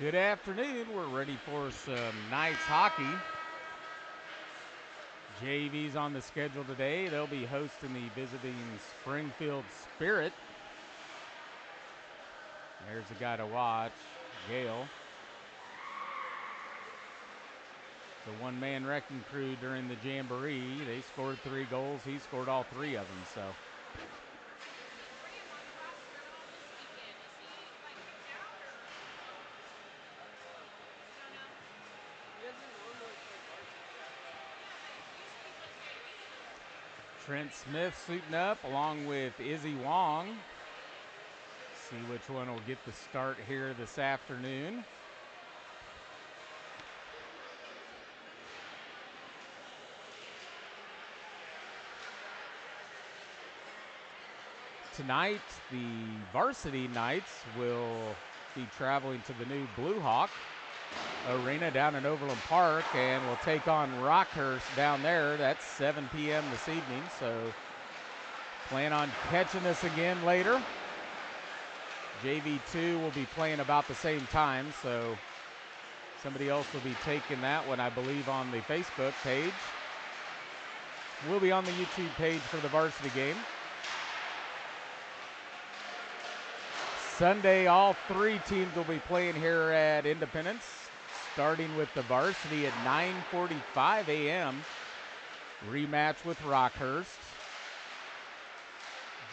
Good afternoon. We're ready for some Knights hockey. JV's on the schedule today. They'll be hosting the visiting Springfield Spirit. There's a guy to watch, Gale. The one-man wrecking crew during the Jamboree. They scored 3 goals. He scored all 3 of them, so. Trent Smith suiting up along with Izzy Wong. See which one will get the start here this afternoon. Tonight, the varsity Knights will be traveling to the new Blue Hawk Arena down in Overland Park and will take on Rockhurst down there. That's 7 p.m. this evening, so plan on catching this again later. JV2 will be playing about the same time, so somebody else will be taking that one, I believe, on the Facebook page. We'll be on the YouTube page for the varsity game. Sunday, all 3 teams will be playing here at Independence, starting with the varsity at 9:45 a.m. Rematch with Rockhurst.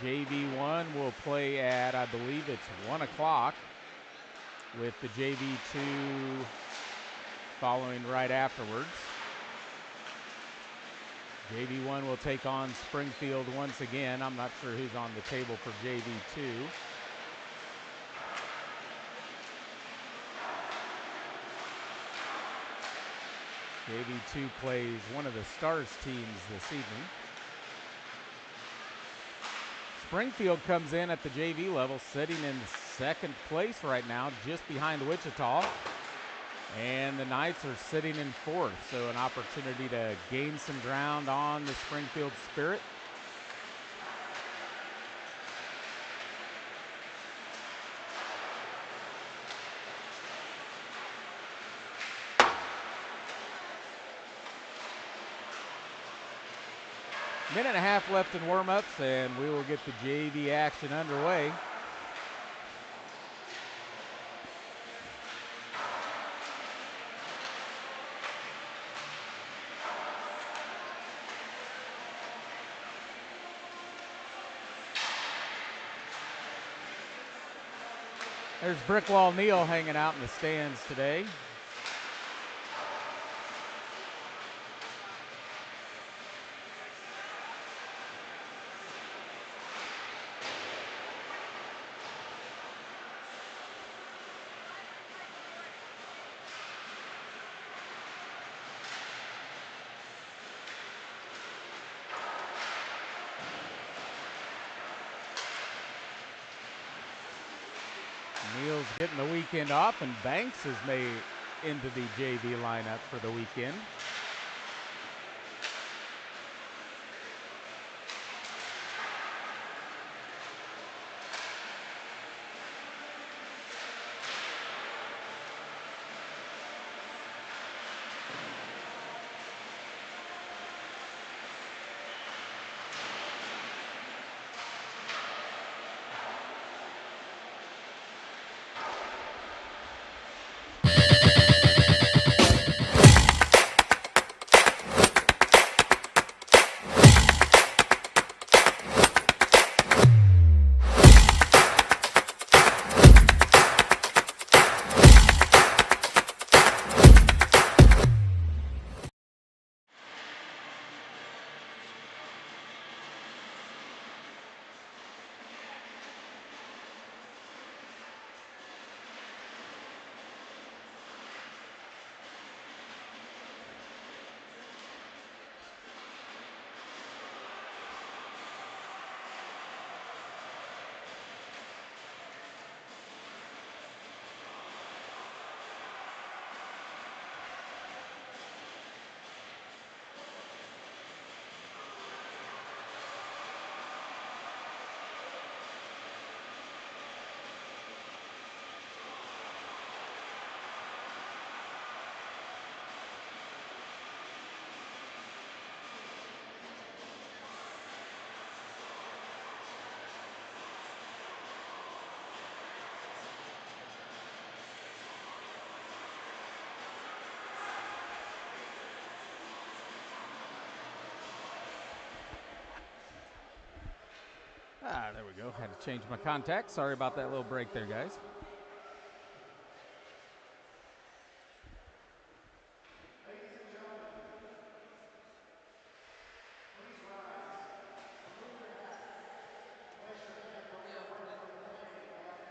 JV1 will play at, I believe it's 1 o'clock, with the JV2 following right afterwards. JV1 will take on Springfield once again. I'm not sure who's on the table for JV2. JV2 plays one of the Stars teams this evening. Springfield comes in at the JV level, sitting in second place right now, just behind Wichita. And the Knights are sitting in 4th, so an opportunity to gain some ground on the Springfield Spirit. Minute and a half left in warm-ups, and we will get the JV action underway. There's Brickwall Neal hanging out in the stands today. Neal's getting the weekend off, and Banks is made into the JV lineup for the weekend. There we go. Had to change my contact. Sorry about that little break there, guys. Ladies and gentlemen, please rise, remove your hat, and place your hands over your heart for the playing of our national anthem.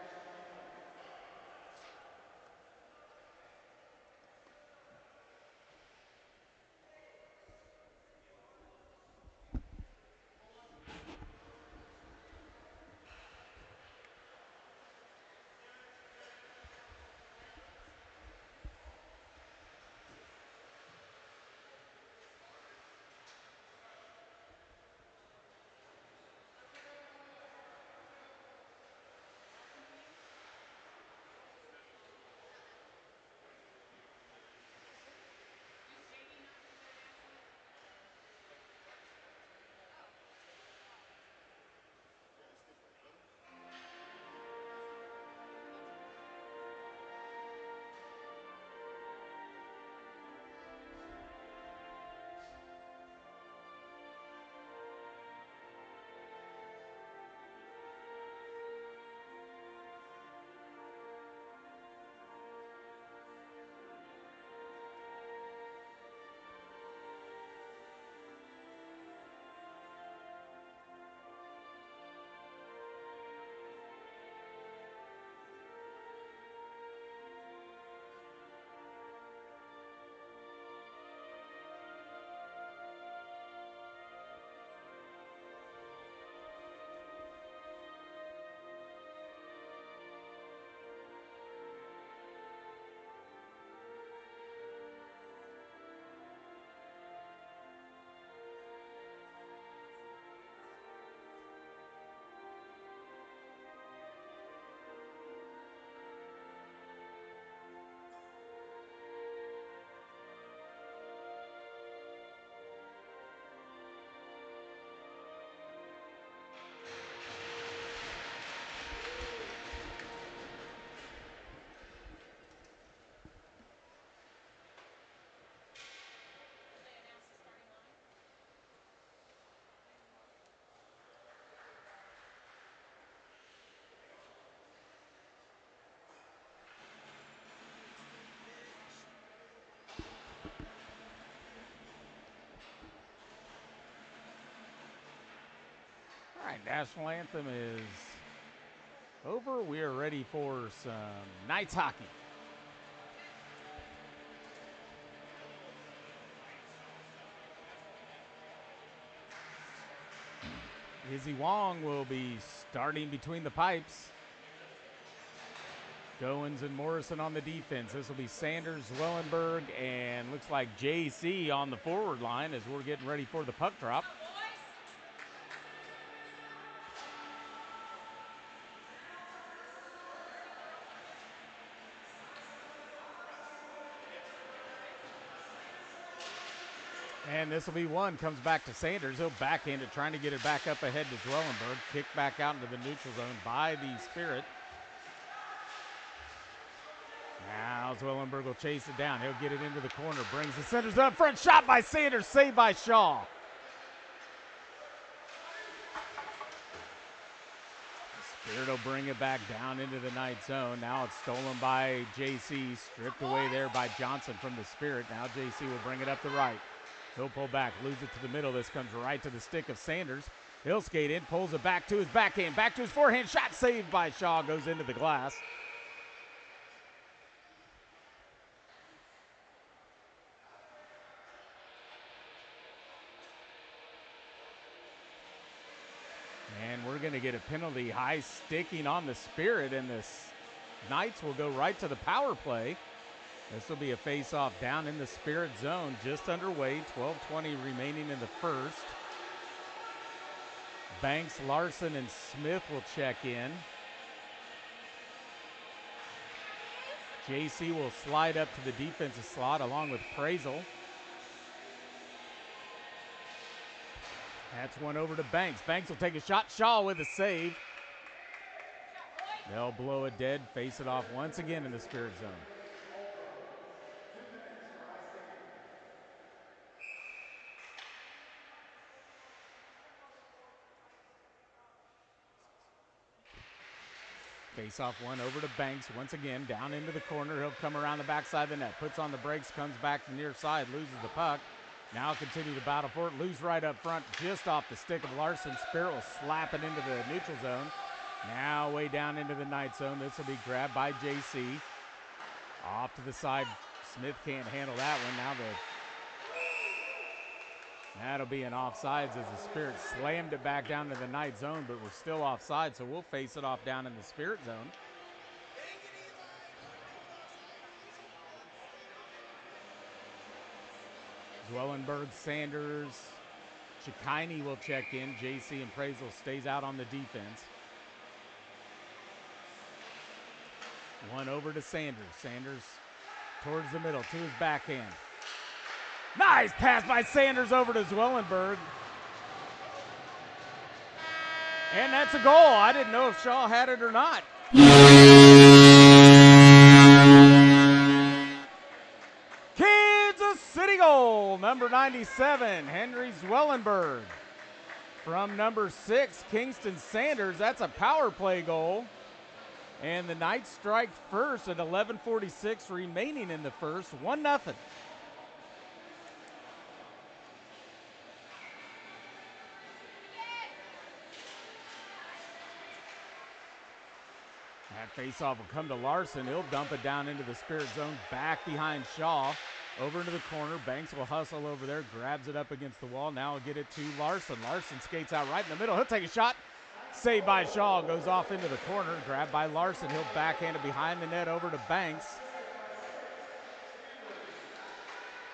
All right, national anthem is over. We are ready for some Knights hockey. Izzy Wong will be starting between the pipes. Goins and Morrison on the defense. This will be Sanders, Wellenberg, and looks like JC on the forward line as we're getting ready for the puck drop. And this will be one. Comes back to Sanders. He'll backhand it, trying to get it back up ahead to Zwellenberg. Kicked back out into the neutral zone by the Spirit. Now Zwellenberg will chase it down. He'll get it into the corner. Brings the centers up front. Shot by Sanders. Saved by Shaw. Spirit will bring it back down into the Knight zone. Now it's stolen by JC. Stripped away there by Johnson from the Spirit. Now JC will bring it up the right. He'll pull back, lose it to the middle. This comes right to the stick of Sanders. He'll skate in, pulls it back to his backhand, back to his forehand. Shot saved by Shaw, goes into the glass. And we're going to get a penalty, high sticking on the Spirit, and the Knights will go right to the power play. This will be a face-off down in the Spirit zone, just underway. 12:20 remaining in the first. Banks, Larson, and Smith will check in. JC will slide up to the defensive slot along with Prazel. That's one over to Banks. Banks will take a shot. Shaw with a save. They'll blow it dead, face it off once again in the Spirit zone. Face off one over to Banks. Once again, down into the corner. He'll come around the backside of the net. Puts on the brakes, comes back to the near side, loses the puck. Now continue to battle for it. Loose right up front, just off the stick of Larson. Spirit will slap it into the neutral zone. Now way down into the night zone. This will be grabbed by JC. Off to the side. Smith can't handle that one. Now that'll be an offsides as the Spirit slammed it back down to the night zone, but we're still offside, so we'll face it off down in the Spirit zone. Zwellenberg, Sanders, Chikini will check in. JC and Praisel stays out on the defense. One over to Sanders. Sanders towards the middle to his backhand. Nice pass by Sanders over to Zwellenberg. And that's a goal. I didn't know if Shaw had it or not. Kansas City goal, number 97, Henry Zwellenberg. From number 6, Kingston Sanders. That's a power play goal. And the Knights strike first at 11:46 remaining in the first, 1-0. That faceoff will come to Larson. He'll dump it down into the Spirit zone, back behind Shaw. Over into the corner. Banks will hustle over there, grabs it up against the wall. Now he'll get it to Larson. Larson skates out right in the middle. He'll take a shot. Saved by Shaw. Goes off into the corner. Grabbed by Larson. He'll backhand it behind the net over to Banks.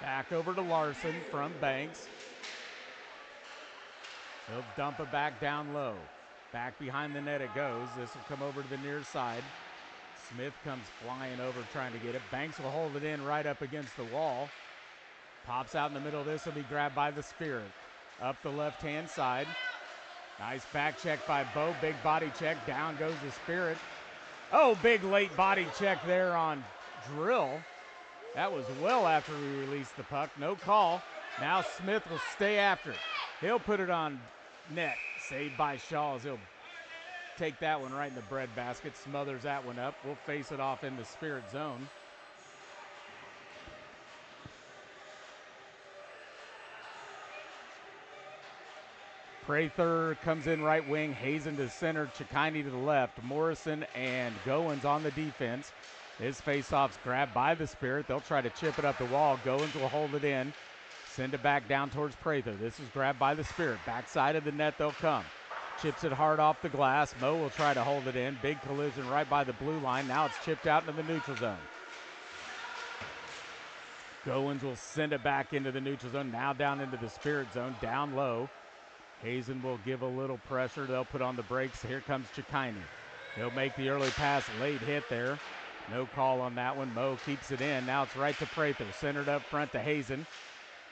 Back over to Larson from Banks. He'll dump it back down low. Back behind the net it goes. This will come over to the near side. Smith comes flying over trying to get it. Banks will hold it in right up against the wall. Pops out in the middle. This will be grabbed by the Spirit. Up the left-hand side. Nice back check by Bo. Big body check. Down goes the Spirit. Oh, big late body check there on Drill. That was well after we released the puck. No call. Now Smith will stay after it. He'll put it on net. Saved by Shaw as he'll take that one right in the breadbasket. Smothers that one up. We'll face it off in the Spirit zone. Prather comes in right wing. Hazen to center. Chikini to the left. Morrison and Goins on the defense. His faceoff's grabbed by the Spirit. They'll try to chip it up the wall. Goins will hold it in. Send it back down towards Prather. This is grabbed by the Spirit. Backside of the net they'll come. Chips it hard off the glass. Mo will try to hold it in. Big collision right by the blue line. Now it's chipped out into the neutral zone. Goins will send it back into the neutral zone. Now down into the Spirit zone. Down low. Hazen will give a little pressure. They'll put on the brakes. Here comes Chikini. He'll make the early pass. Late hit there. No call on that one. Mo keeps it in. Now it's right to Prather. Centered up front to Hazen.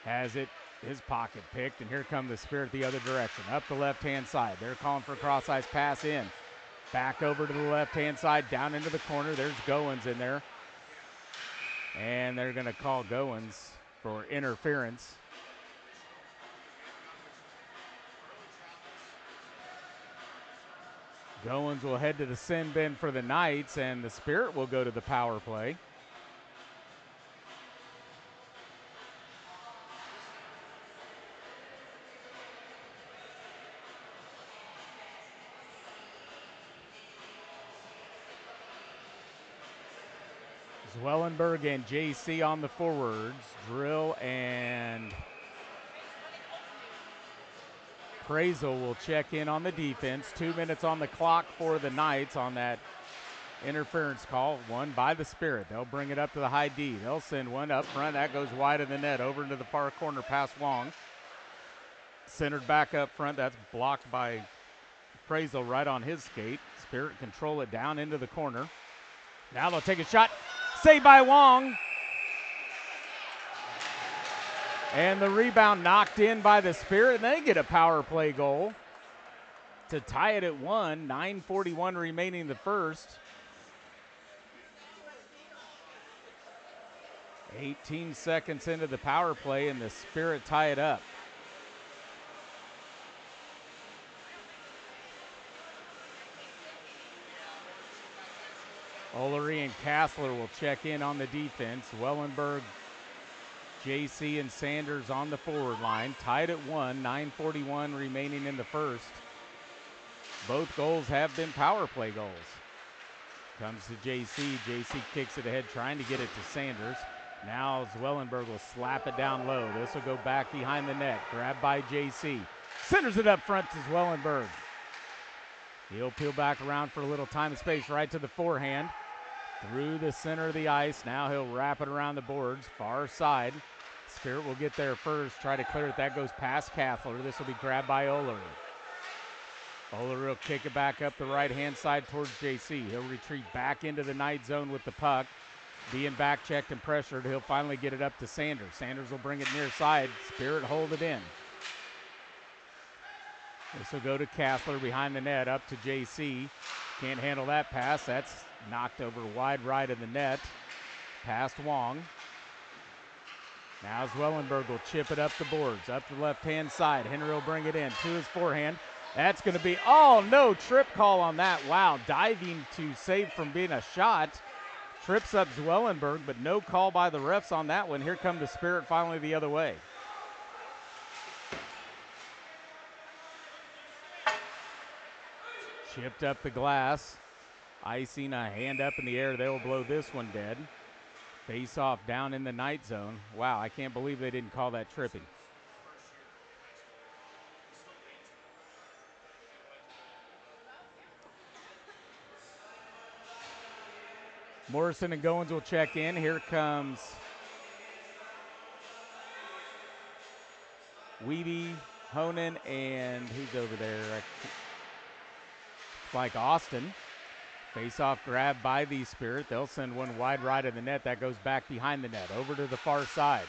Has it. His pocket picked, and here come the Spirit the other direction. Up the left-hand side. They're calling for a cross-ice pass in. Back over to the left-hand side, down into the corner. There's Goins in there. And they're going to call Goins for interference. Goins will head to the sin bin for the Knights, and the Spirit will go to the power play. Zwellenberg and JC on the forwards. Drill and Praisel will check in on the defense. 2 minutes on the clock for the Knights on that interference call. One by the Spirit. They'll bring it up to the high D. They'll send one up front. That goes wide of the net over into the far corner past Wong. Centered back up front. That's blocked by Praisel right on his skate. Spirit control it down into the corner. Now they'll take a shot. Saved by Wong. And the rebound knocked in by the Spirit, and they get a power play goal to tie it at 1. 9:41 remaining in the first. 18 seconds into the power play, and the Spirit tie it up. Olery and Kassler will check in on the defense. Wellenberg, JC, and Sanders on the forward line. Tied at 1, 9:41 remaining in the first. Both goals have been power play goals. Comes to JC. JC kicks it ahead, trying to get it to Sanders. Now Zwellenberg will slap it down low. This will go back behind the net. Grabbed by JC. Centers it up front to Zwellenberg. He'll peel back around for a little time and space right to the forehand. Through the center of the ice. Now he'll wrap it around the boards. Far side. Spirit will get there first. Try to clear it. That goes past Kathler. This will be grabbed by Olery. Olery will kick it back up the right-hand side towards JC. He'll retreat back into the night zone with the puck. Being back-checked and pressured, he'll finally get it up to Sanders. Sanders will bring it near side. Spirit hold it in. This will go to Kathler behind the net, up to JC. Can't handle that pass. That's knocked over wide right of the net. Past Wong. Now Zwellenberg will chip it up the boards, up the left-hand side. Henry will bring it in to his forehand. That's going to be, oh no, trip call on that. Wow, diving to save from being a shot. Trips up Zwellenberg, but no call by the refs on that one. Here come the Spirit finally the other way. Chipped up the glass. Icing a hand up in the air. They will blow this one dead. Face off down in the night zone. Wow, I can't believe they didn't call that tripping. Morrison and Goins will check in. Here comes Weeby, Honan, and who's over there? It's like Austin. Face-off grab by the Spirit. They'll send one wide right of the net. That goes back behind the net, over to the far side.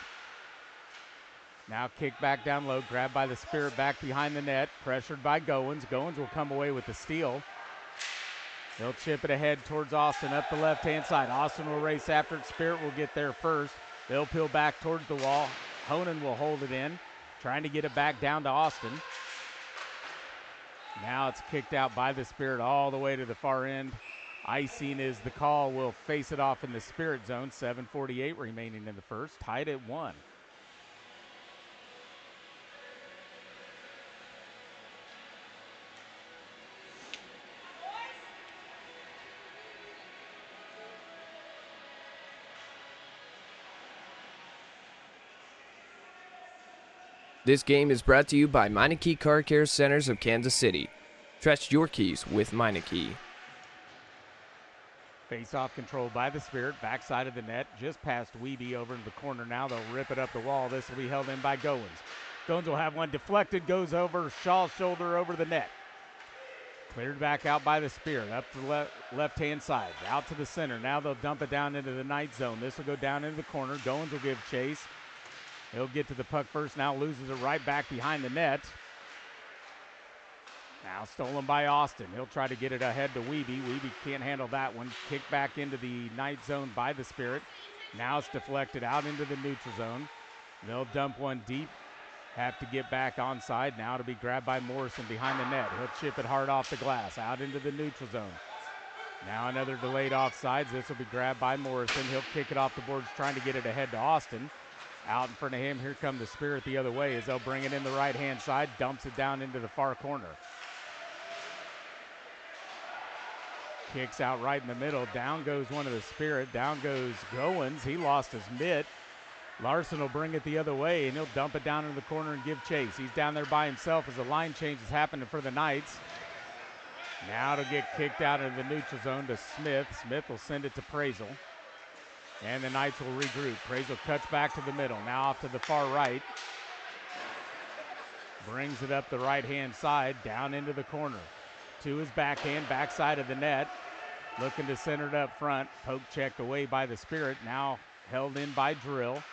Now kick back down low, grabbed by the Spirit back behind the net, pressured by Goins. Goins will come away with the steal. They'll chip it ahead towards Austin up the left-hand side. Austin will race after it. Spirit will get there first. They'll peel back towards the wall. Honan will hold it in, trying to get it back down to Austin. Now it's kicked out by the Spirit all the way to the far end. Icing is the call. Will face it off in the Spirit zone. 7:48 remaining in the first. Tied at 1. This game is brought to you by Meineke Car Care Centers of Kansas City. Trust your keys with Meineke. Face-off controlled by the Spirit. Backside of the net, just past Weeby over in the corner. Now they'll rip it up the wall. This will be held in by Goins. Goins will have one deflected, goes over Shaw's shoulder over the net. Cleared back out by the Spirit, up the left-hand side, out to the center. Now they'll dump it down into the night zone. This will go down into the corner. Goins will give chase. He'll get to the puck first, now loses it right back behind the net. Now stolen by Austin. He'll try to get it ahead to Weeby. Weeby can't handle that one. Kicked back into the night zone by the Spirit. Now it's deflected out into the neutral zone. They'll dump one deep. Have to get back onside. Now to be grabbed by Morrison behind the net. He'll chip it hard off the glass, out into the neutral zone. Now another delayed offsides. This will be grabbed by Morrison. He'll kick it off the boards, trying to get it ahead to Austin. Out in front of him, here come the Spirit the other way as they'll bring it in the right-hand side, dumps it down into the far corner. Kicks out right in the middle. Down goes one of the Spirit. Down goes Goins. He lost his mitt. Larson will bring it the other way, and he'll dump it down into the corner and give chase. He's down there by himself as the line change is happening for the Knights. Now to get kicked out of the neutral zone to Smith. Smith will send it to Prazel. And the Knights will regroup. Prazel cuts back to the middle. Now off to the far right. Brings it up the right-hand side, down into the corner. To his backhand, backside of the net. Looking to center it up front. Poke checked away by the Spirit. Now held in by Drill.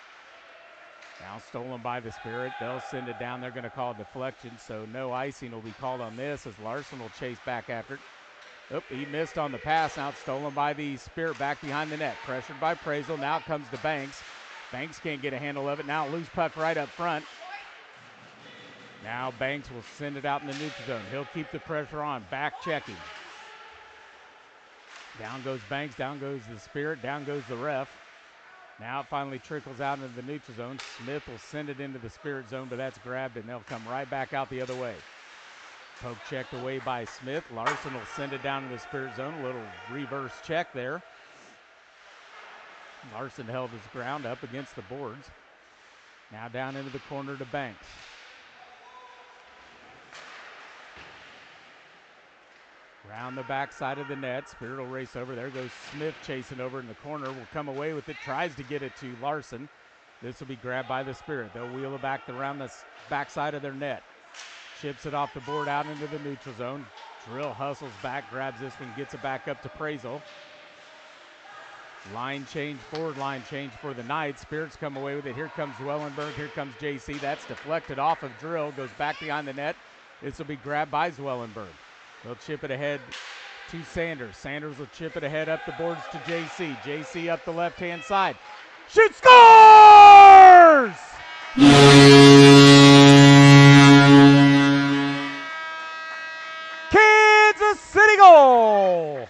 Now stolen by the Spirit. They'll send it down. They're going to call a deflection, so no icing will be called on this as Larson will chase back after it. Oop, he missed on the pass. Now it's stolen by the Spirit back behind the net. Pressured by Prazel. Now it comes to Banks. Banks can't get a handle of it. Now loose puck right up front. Now Banks will send it out in the neutral zone. He'll keep the pressure on. Back checking. Down goes Banks, down goes the Spirit, down goes the ref. Now it finally trickles out into the neutral zone. Smith will send it into the Spirit zone, but that's grabbed, and they'll come right back out the other way. Poke checked away by Smith. Larson will send it down to the Spirit zone. A little reverse check there. Larson held his ground up against the boards. Now down into the corner to Banks. Around the backside of the net. Spirit will race over. There goes Smith chasing over in the corner. Will come away with it. Tries to get it to Larson. This will be grabbed by the Spirit. They'll wheel it back around the backside of their net. Chips it off the board out into the neutral zone. Drill hustles back, grabs this one, gets it back up to Prazel. Line change, forward line change for the Knights. Spirits come away with it. Here comes Zwellenberg. Here comes JC. That's deflected off of Drill. Goes back behind the net. This will be grabbed by Zwellenberg. They'll chip it ahead to Sanders. Sanders will chip it ahead up the boards to JC. JC up the left-hand side. Shoot, scores! Kansas City goal!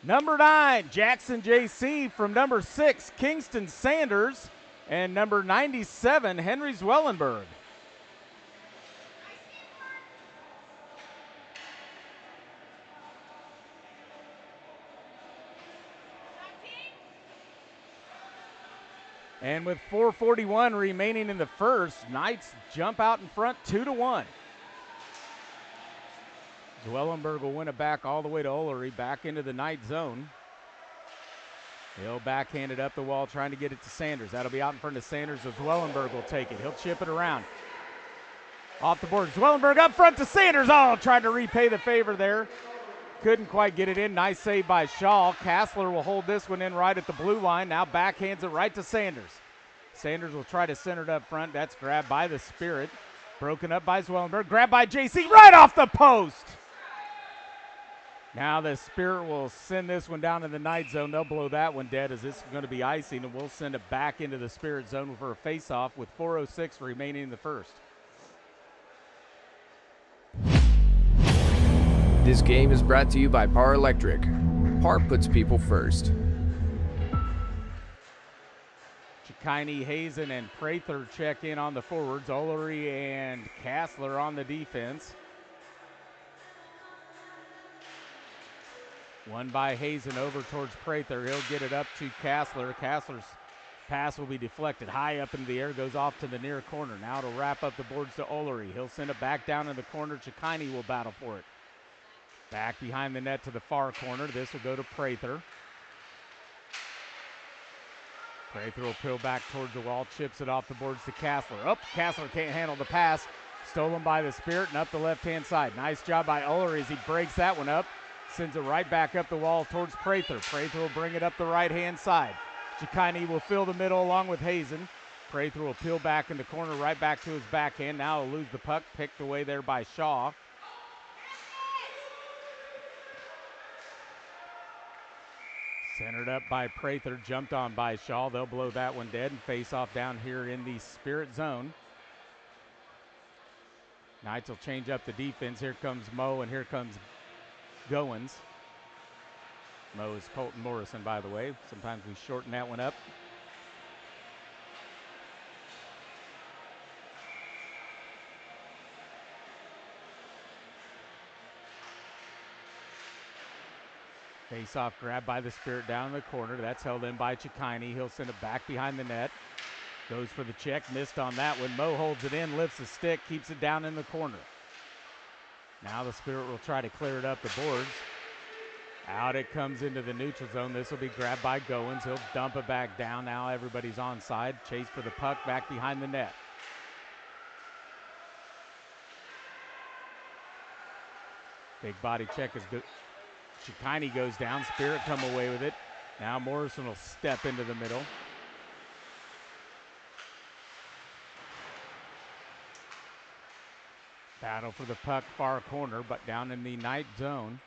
Number 9, Jackson JC from number 6, Kingston Sanders, and number 97, Henry Zwellenberg. And with 4:41 remaining in the first, Knights jump out in front 2-1. Zwellenberg will win it back all the way to Olery, back into the Knight zone. He'll backhand it up the wall, trying to get it to Sanders. That'll be out in front of Sanders, so Zwellenberg will take it. He'll chip it around. Off the board, Zwellenberg up front to Sanders. Oh, trying to repay the favor there. Couldn't quite get it in. Nice save by Shaw. Kassler will hold this one in right at the blue line. Now backhands it right to Sanders. Sanders will try to center it up front. That's grabbed by the Spirit. Broken up by Zwellenberg. Grabbed by JC right off the post. Now the Spirit will send this one down in the Knight zone. They'll blow that one dead, as this is going to be icing, and we'll send it back into the Spirit zone for a face-off with 4:06 remaining in the first. This game is brought to you by Par Electric. Par puts people first. Chikine, Hazen, and Prather check in on the forwards. Olery and Kassler on the defense. One by Hazen over towards Prather. He'll get it up to Kassler. Kassler's pass will be deflected high up into the air, goes off to the near corner. Now to wrap up the boards to Olery. He'll send it back down in the corner. Chikine will battle for it. Back behind the net to the far corner. This will go to Prather. Prather will peel back towards the wall, chips it off the boards to Kassler. Up, Kassler can't handle the pass. Stolen by the Spirit and up the left-hand side. Nice job by Olery as he breaks that one up. Sends it right back up the wall towards Prather. Prather will bring it up the right-hand side. Chikine will fill the middle along with Hazen. Prather will peel back in the corner right back to his backhand. Now he'll lose the puck, picked away there by Shaw. Centered up by Prather, jumped on by Shaw. They'll blow that one dead and face off down here in the Spirit zone. Knights will change up the defense. Here comes Moe and here comes Goins. Moe is Colton Morrison, by the way. Sometimes we shorten that one up. Face-off grab by the Spirit down in the corner. That's held in by Chikine. He'll send it back behind the net. Goes for the check, missed on that one. Moe holds it in, lifts the stick, keeps it down in the corner. Now the Spirit will try to clear it up the boards. Out it comes into the neutral zone. This will be grabbed by Goins. He'll dump it back down. Now everybody's onside. Chase for the puck back behind the net. Big body check is good. Chikine goes down. Spirit come away with it. Now Morrison will step into the middle. Battle for the puck, far corner, but down in the Knight zone.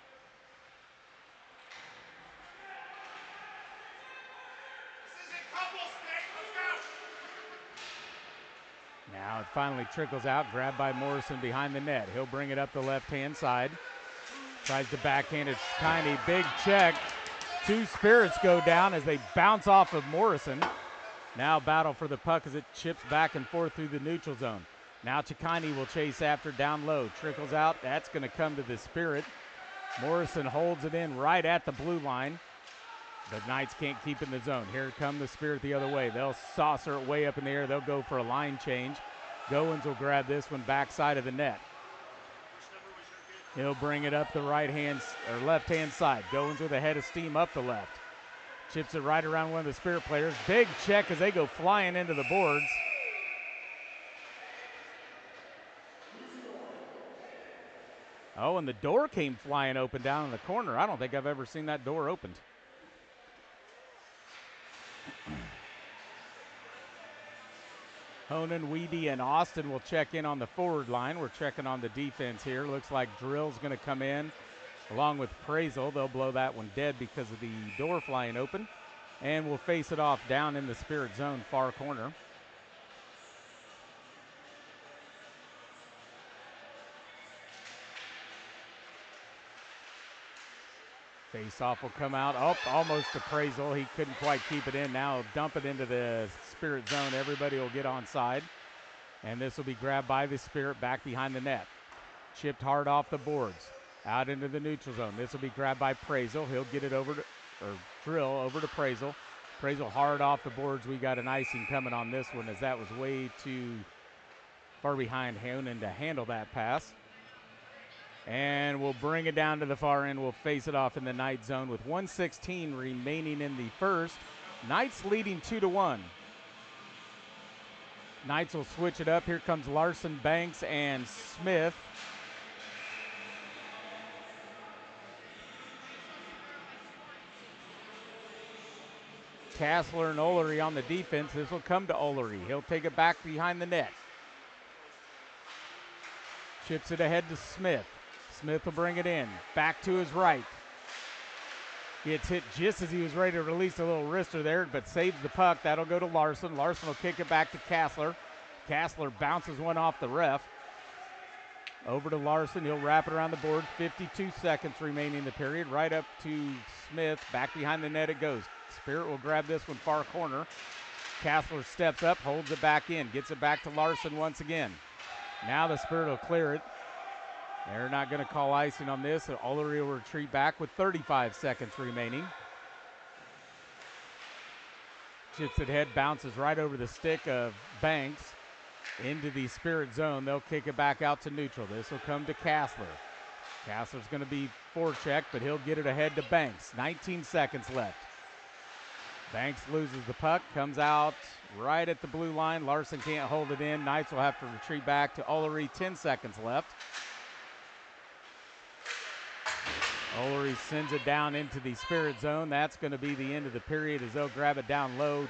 Now it finally trickles out, grabbed by Morrison behind the net. He'll bring it up the left-hand side. Tries to backhand it. Tiny big check. Two Spirits go down as they bounce off of Morrison. Now battle for the puck as it chips back and forth through the neutral zone. Now Chikani will chase after down low. Trickles out. That's going to come to the Spirit. Morrison holds it in right at the blue line. The Knights can't keep in the zone. Here come the Spirit the other way. They'll saucer it way up in the air. They'll go for a line change. Goins will grab this one backside of the net. He'll bring it up the right-hand or left-hand side. Goins with a head of steam up the left. Chips it right around one of the Spirit players. Big check as they go flying into the boards. Oh, and the door came flying open down in the corner. I don't think I've ever seen that door opened. Honan, Weedy, and Austin will check in on the forward line. We're checking on the defense here. Looks like Drill's going to come in along with Prazel. They'll blow that one dead because of the door flying open. And we'll face it off down in the Spirit zone, far corner. Face-off will come out. Oh, almost appraisal. He couldn't quite keep it in. Now dump it into the Spirit zone. Everybody will get onside. And this will be grabbed by the Spirit back behind the net. Chipped hard off the boards. Out into the neutral zone. This will be grabbed by Prazel. He'll get it over to, or Drill over to Prazel. Prazel hard off the boards. We got an icing coming on this one as that was way too far behind Honan to handle that pass. And we'll bring it down to the far end. We'll face it off in the Knight zone with 1:16 remaining in the first. Knights leading 2-1. Knights will switch it up. Here comes Larson, Banks, and Smith. Kassler and Olery on the defense. This will come to Olery. He'll take it back behind the net. Chips it ahead to Smith. Smith will bring it in. Back to his right. Gets hit just as he was ready to release a little wrister there, but saves the puck. That'll go to Larson. Larson will kick it back to Kassler. Kassler bounces one off the ref. Over to Larson. He'll wrap it around the board. 52 seconds remaining in the period. Right up to Smith. Back behind the net it goes. Spirit will grab this one far corner. Kassler steps up, holds it back in. Gets it back to Larson once again. Now the Spirit will clear it. They're not going to call icing on this. So Olery will retreat back with 35 seconds remaining. Chips it ahead, bounces right over the stick of Banks into the Spirit zone. They'll kick it back out to neutral. This will come to Kassler. Kassler's going to be forechecked, but he'll get it ahead to Banks. 19 seconds left. Banks loses the puck, comes out right at the blue line. Larson can't hold it in. Knights will have to retreat back to Olery. 10 seconds left. Olery sends it down into the Spirit zone. That's going to be the end of the period as they'll grab it down low.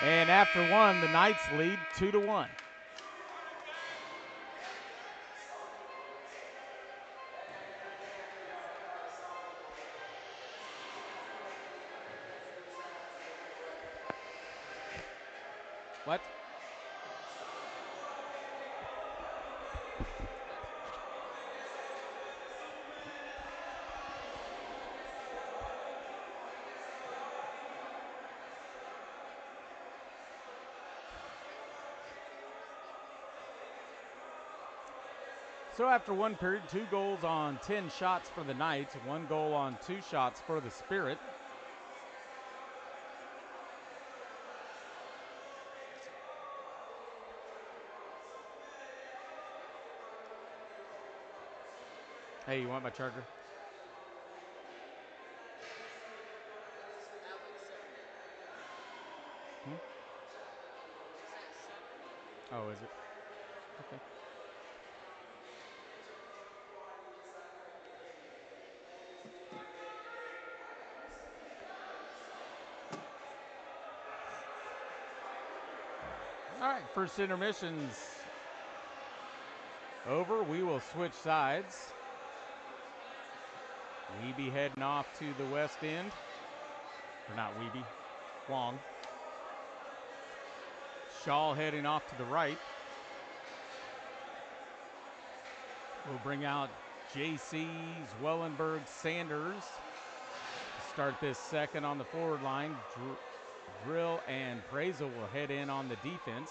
And after one, the Knights lead 2-1. What? So after one period, 2 goals on 10 shots for the Knights, 1 goal on 2 shots for the Spirit. Hey, you want my charger? Oh, is it? Okay. All right, first intermission's over. We will switch sides. Weeby heading off to the west end. Or not Weeby, Wong. Shaw heading off to the right. We'll bring out JC, Zwellenberg, Sanders start this second on the forward line. Drill and Prazel will head in on the defense.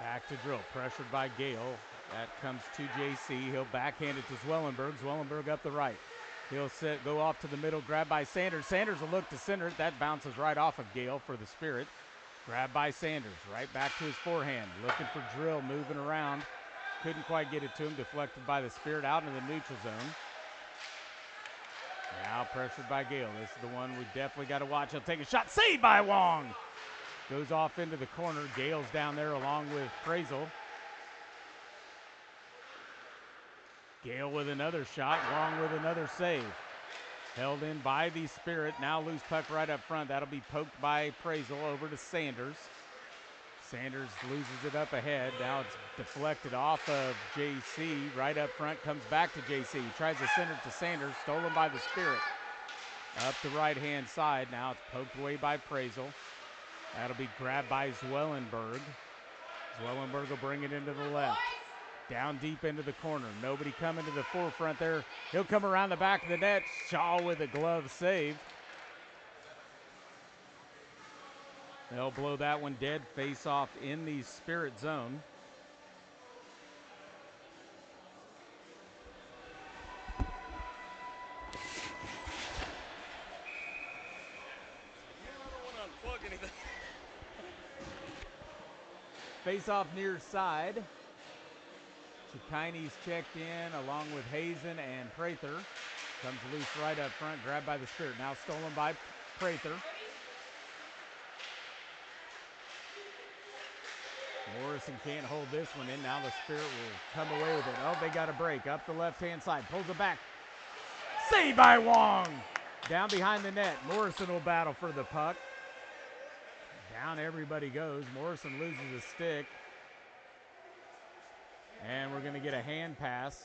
Back to Drill, pressured by Gale. That comes to JC. He'll backhand it to Zwellenberg. Zwellenberg up the right. He'll go off to the middle, grab by Sanders. Sanders will look to center it. That bounces right off of Gale for the Spirit. Grab by Sanders, right back to his forehand. Looking for Drill, moving around. Couldn't quite get it to him, deflected by the Spirit out into the neutral zone. Now pressured by Gale. This is the one we definitely got to watch. He'll take a shot, saved by Wong. Goes off into the corner. Gale's down there along with Prazel. Gale with another shot. Wong with another save. Held in by the Spirit. Now loose puck right up front. That'll be poked by Prazel over to Sanders. Sanders loses it up ahead. Now it's deflected off of JC. Right up front. Comes back to JC. He tries to send it to Sanders. Stolen by the Spirit. Up the right-hand side. Now it's poked away by Prazel. That'll be grabbed by Zwellenberg. Zwellenberg will bring it into the left. Down deep into the corner. Nobody coming to the forefront there. He'll come around the back of the net. Shaw with a glove save. They'll blow that one dead. Face off in the Spirit zone. Face off near side. Chikaine's checked in along with Hazen and Prather. Comes loose right up front, grabbed by the Spirit. Now stolen by Prather. Morrison can't hold this one in. Now the Spirit will come away with it. Oh, they got a break. Up the left-hand side. Pulls it back. Saved by Wong. Down behind the net. Morrison will battle for the puck. Down everybody goes. Morrison loses a stick. And we're going to get a hand pass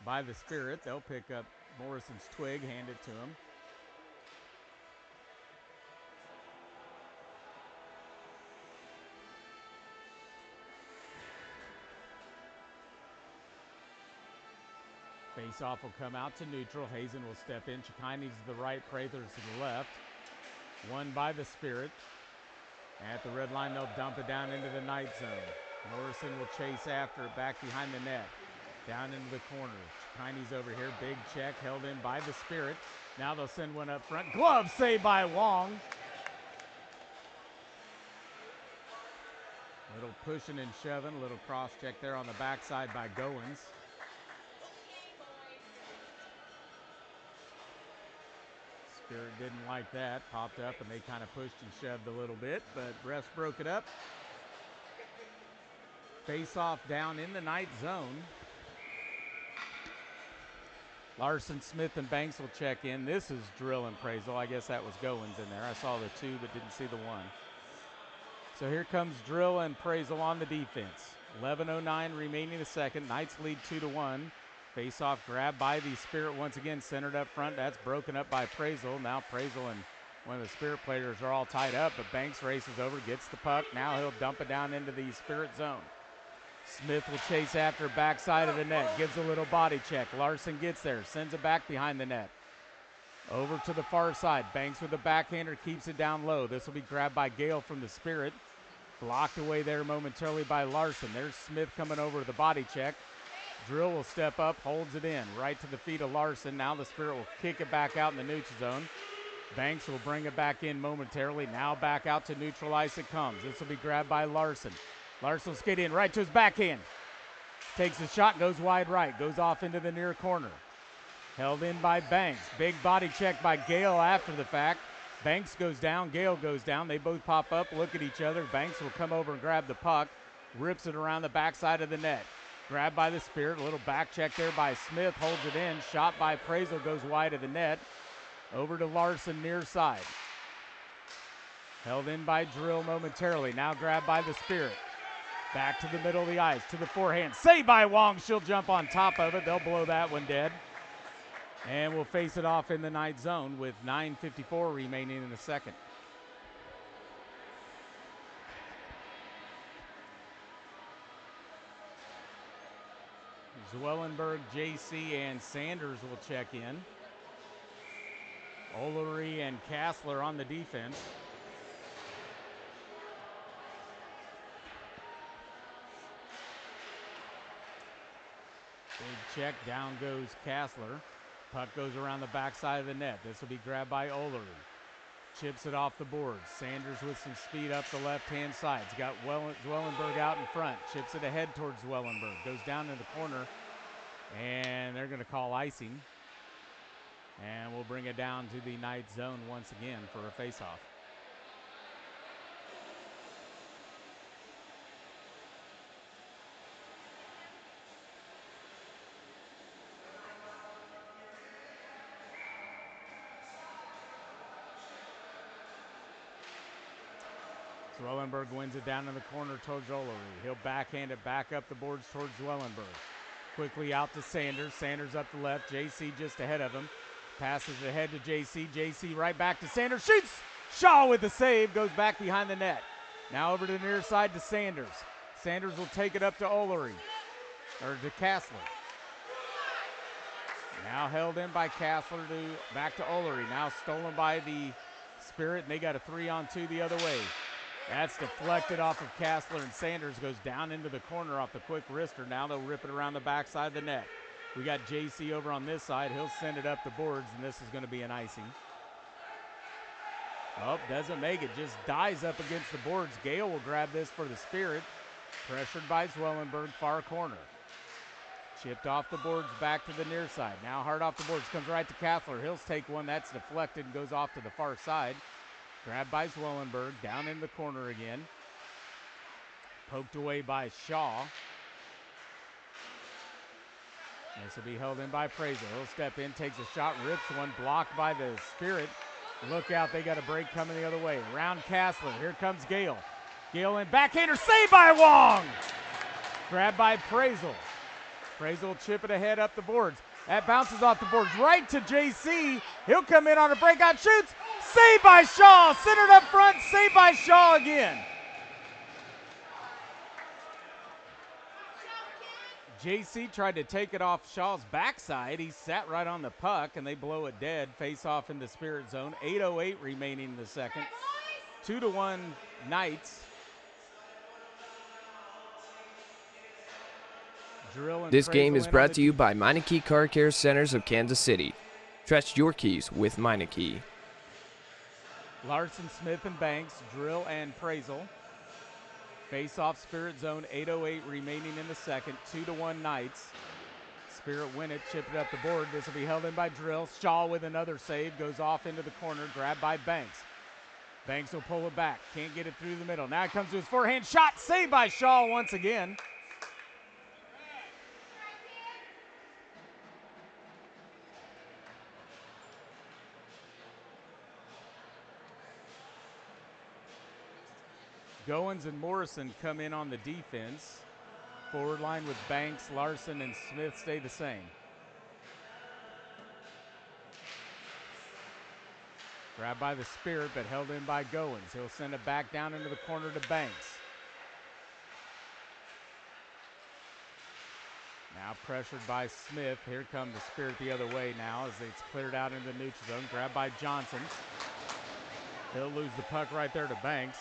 by the Spirit. They'll pick up Morrison's twig, hand it to him. Face-off will come out to neutral. Hazen will step in. Chikaine's to the right, Prather's to the left. Won by the Spirit. At the red line, they'll dump it down into the night zone. Morrison will chase after it back behind the net. Down into the corner. Chikaine's over here. Big check held in by the Spirit. Now they'll send one up front. Glove saved by Wong. Little pushing and shoving. A little cross check there on the backside by Goins. Spirit didn't like that. Popped up and they kind of pushed and shoved a little bit, but refs broke it up. Face off down in the night zone. Larson, Smith, and Banks will check in. This is Drill and Prazel. I guess that was Goins in there. I saw the two but didn't see the one. So here comes Drill and Prazel on the defense. 11:09 remaining the second. Knights lead 2-1. Face-off grab by the Spirit once again, centered up front. That's broken up by Prazel. Now Prazel and one of the Spirit players are all tied up, but Banks races over, gets the puck. Now he'll dump it down into the Spirit zone. Smith will chase after backside of the net, gives a little body check. Larson gets there, sends it back behind the net. Over to the far side. Banks with the backhander, keeps it down low. This will be grabbed by Gale from the Spirit. Blocked away there momentarily by Larson. There's Smith coming over to the body check. Drill will step up, holds it in, right to the feet of Larson. Now the Spirit will kick it back out in the neutral zone. Banks will bring it back in momentarily. Now back out to neutral ice it comes. This will be grabbed by Larson. Larson will skate in right to his backhand. Takes a shot, goes wide right, goes off into the near corner. Held in by Banks. Big body check by Gale after the fact. Banks goes down, Gale goes down. They both pop up, look at each other. Banks will come over and grab the puck. Rips it around the backside of the net. Grabbed by the Spirit. A little back check there by Smith. Holds it in. Shot by Prazel. Goes wide of the net. Over to Larson near side. Held in by Drill momentarily. Now grabbed by the Spirit. Back to the middle of the ice. To the forehand. Saved by Wong. She'll jump on top of it. They'll blow that one dead. And we'll face it off in the night zone with 9:54 remaining in the second. Zwellenberg, JC, and Sanders will check in. Olery and Kassler on the defense. Big check, down goes Kassler. Puck goes around the backside of the net. This will be grabbed by Olery. Chips it off the boards. Sanders with some speed up the left-hand side. He's got Zwellenberg out in front. Chips it ahead towards Zwellenberg. Goes down in the corner, and they're going to call icing. And we'll bring it down to the night zone once again for a faceoff. Zwellenberg wins it down in the corner towards Olery. He'll backhand it back up the boards towards Zwellenberg. Quickly out to Sanders. Sanders up the left. JC just ahead of him. Passes it ahead to JC. JC right back to Sanders. Shoots! Shaw with the save. Goes back behind the net. Now over to the near side to Sanders. Sanders will take it up to Olery. Or to Kassler. Now held in by Kassler back to Olery. Now stolen by the Spirit, and they got a 3-on-2 the other way. That's deflected off of Kassler, and Sanders goes down into the corner off the quick wrister. Now they'll rip it around the backside of the net. We got JC over on this side. He'll send it up the boards, and this is going to be an icing. Oh, doesn't make it. Just dies up against the boards. Gale will grab this for the Spirit. Pressured by Zwellenberg, far corner. Chipped off the boards back to the near side. Now hard off the boards. Comes right to Kassler. He'll take one. That's deflected and goes off to the far side. Grabbed by Zwellenberg, down in the corner again. Poked away by Shaw. This will be held in by Prazel. He'll step in, takes a shot, rips one, blocked by the Spirit. Look out, they got a break coming the other way. Around Kassler, here comes Gale. Gale in, backhander, saved by Wong! Grabbed by Prazel. Prazel chip it ahead up the boards. That bounces off the boards right to JC. He'll come in on a breakout, shoots. Saved by Shaw, centered up front, saved by Shaw again. JC tried to take it off Shaw's backside. He sat right on the puck, and they blow it dead. Face off in the Spirit zone. 8:08 remaining in the second. 2-1 Knights. This game is brought to you by Meineke Car Care Centers of Kansas City. Trust your keys with Meineke. Larson, Smith, and Banks, Drill, and Prazel. Face-off Spirit zone, 8:08 remaining in the second. 2-1 Knights. Spirit win it, chip it up the board. This will be held in by Drill. Shaw with another save, goes off into the corner, grabbed by Banks. Banks will pull it back, can't get it through the middle. Now it comes to his forehand shot, saved by Shaw once again. Goins and Morrison come in on the defense. Forward line with Banks, Larson, and Smith stay the same. Grabbed by the Spirit, but held in by Goins. He'll send it back down into the corner to Banks. Now pressured by Smith. Here come the Spirit the other way now as it's cleared out into the neutral zone. Grabbed by Johnson. He'll lose the puck right there to Banks.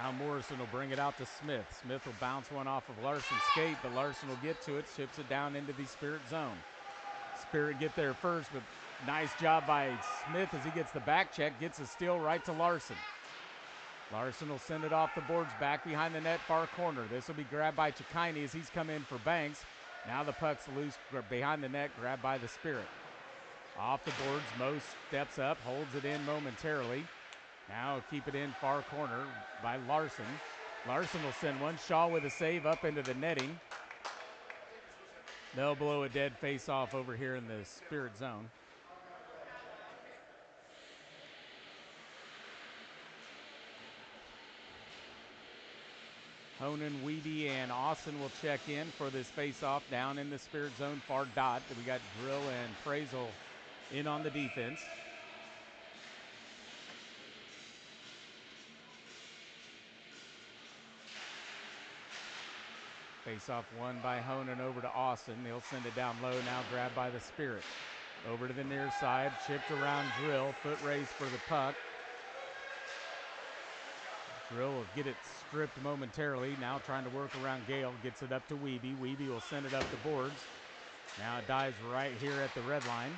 Now Morrison will bring it out to Smith. Smith will bounce one off of Larson's skate, but Larson will get to it, chips it down into the Spirit zone. Spirit get there first, but nice job by Smith as he gets the back check, gets a steal right to Larson. Larson will send it off the boards back behind the net, far corner. This will be grabbed by Chikaini as he's come in for Banks. Now the puck's loose behind the net, grabbed by the Spirit. Off the boards, Mo steps up, holds it in momentarily. Now keep it in far corner by Larson. Larson will send one. Shaw with a save up into the netting. They'll blow a dead face off over here in the Spirit zone. Honan, Weeby, and Austin will check in for this face-off down in the Spirit zone, far dot. We got Drill and Prazel in on the defense. Face-off won by Honan over to Austin. He'll send it down low, now grabbed by the Spirit. Over to the near side, chipped around Drill, foot race for the puck. Drill will get it stripped momentarily, now trying to work around Gale, gets it up to Weeby. Weeby will send it up the boards. Now it dives right here at the red line.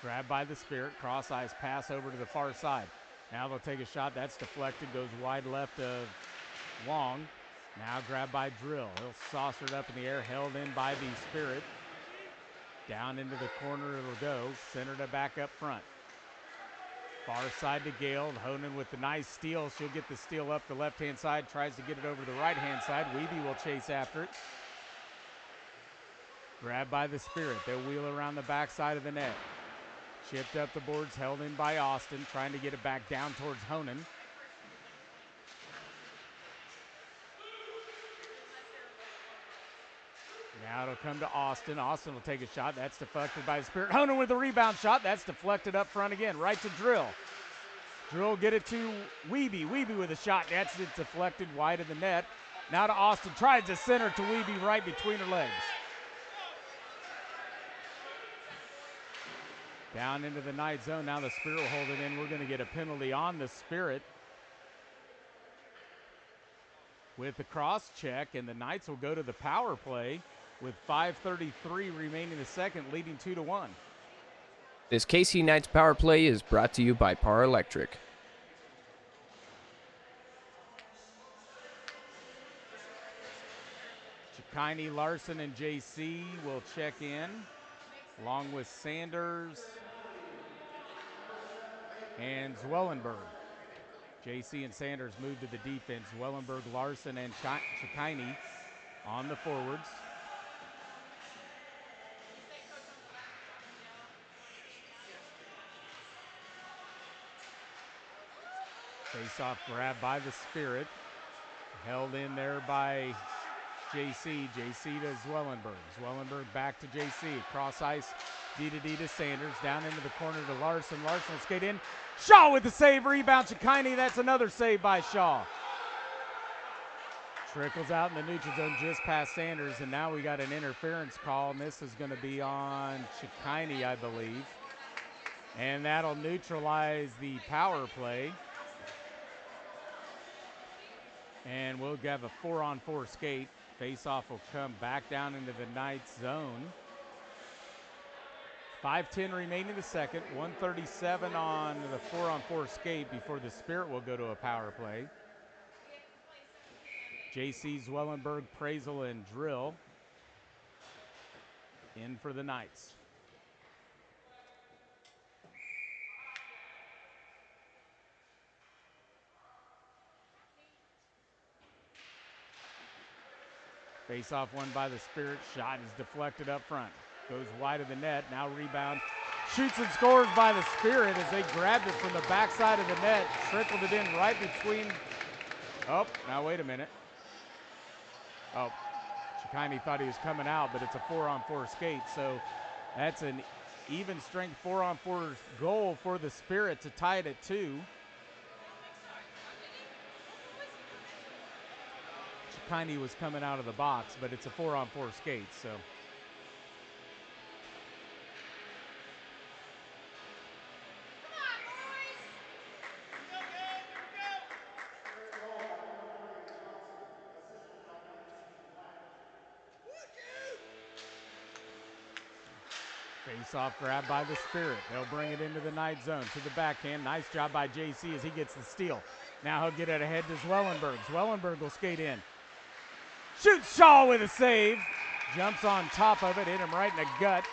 Grabbed by the Spirit, cross ice pass over to the far side. Now they'll take a shot, that's deflected, goes wide left of Long. Now grabbed by Drill. He'll saucer it up in the air, held in by the Spirit. Down into the corner it'll go, centered it back up front. Far side to Gale. Honan with the nice steal. She'll get the steal up the left-hand side, tries to get it over the right-hand side. Weeby will chase after it. Grabbed by the Spirit. They'll wheel around the backside of the net. Chipped up the boards, held in by Austin, trying to get it back down towards Honan. Now it'll come to Austin. Austin will take a shot. That's deflected by the Spirit. Honan with the rebound shot. That's deflected up front again. Right to Drill. Drill get it to Weeby. Weeby with a shot. That's it deflected wide of the net. Now to Austin. Tries to center to Weeby right between her legs. Down into the night zone. Now the Spirit will hold it in. We're going to get a penalty on the Spirit with the cross check, and the Knights will go to the power play with 5:33 remaining in the second, leading 2-1. This KC Knights power play is brought to you by Power Electric. Chikini, Larson, and JC will check in, along with Sanders and Zwellenberg. JC and Sanders move to the defense. Zwellenberg, Larson, and Chikini on the forwards. Face-off grab by the Spirit. Held in there by JC. JC to Zwellenberg. Zwellenberg back to JC. Cross ice, D to Sanders. Down into the corner to Larson. Larson will skate in. Shaw with the save. Rebound Chikini. That's another save by Shaw. Trickles out in the neutral zone just past Sanders. And now we got an interference call. And this is going to be on Chikini, I believe. And that'll neutralize the power play. And we'll have a 4-on-4 skate. Face-off will come back down into the Knights zone. 5:10 remaining in the second. 1:37 on the 4-on-4 skate before the Spirit will go to a power play. JC, Zwellenberg, Prazel, and Drill in for the Knights. Face-off won by the Spirit. Shot is deflected up front. Goes wide of the net. Now rebound. Shoots and scores by the Spirit as they grabbed it from the backside of the net. Trickled it in right between. Oh, now wait a minute. Oh, Chikini thought he was coming out, but it's a 4-on-4 skate. So that's an even strength 4-on-4 goal for the Spirit to tie it at 2. Chikini was coming out of the box, but it's a 4-on-4 skate, so. Face-off grab by the Spirit. They'll bring it into the Knight zone to the backhand. Nice job by JC as he gets the steal. Now he'll get it ahead to Zwellenberg. Zwellenberg will skate in. Shoots Shaw with a save. Jumps on top of it, hit him right in the gut.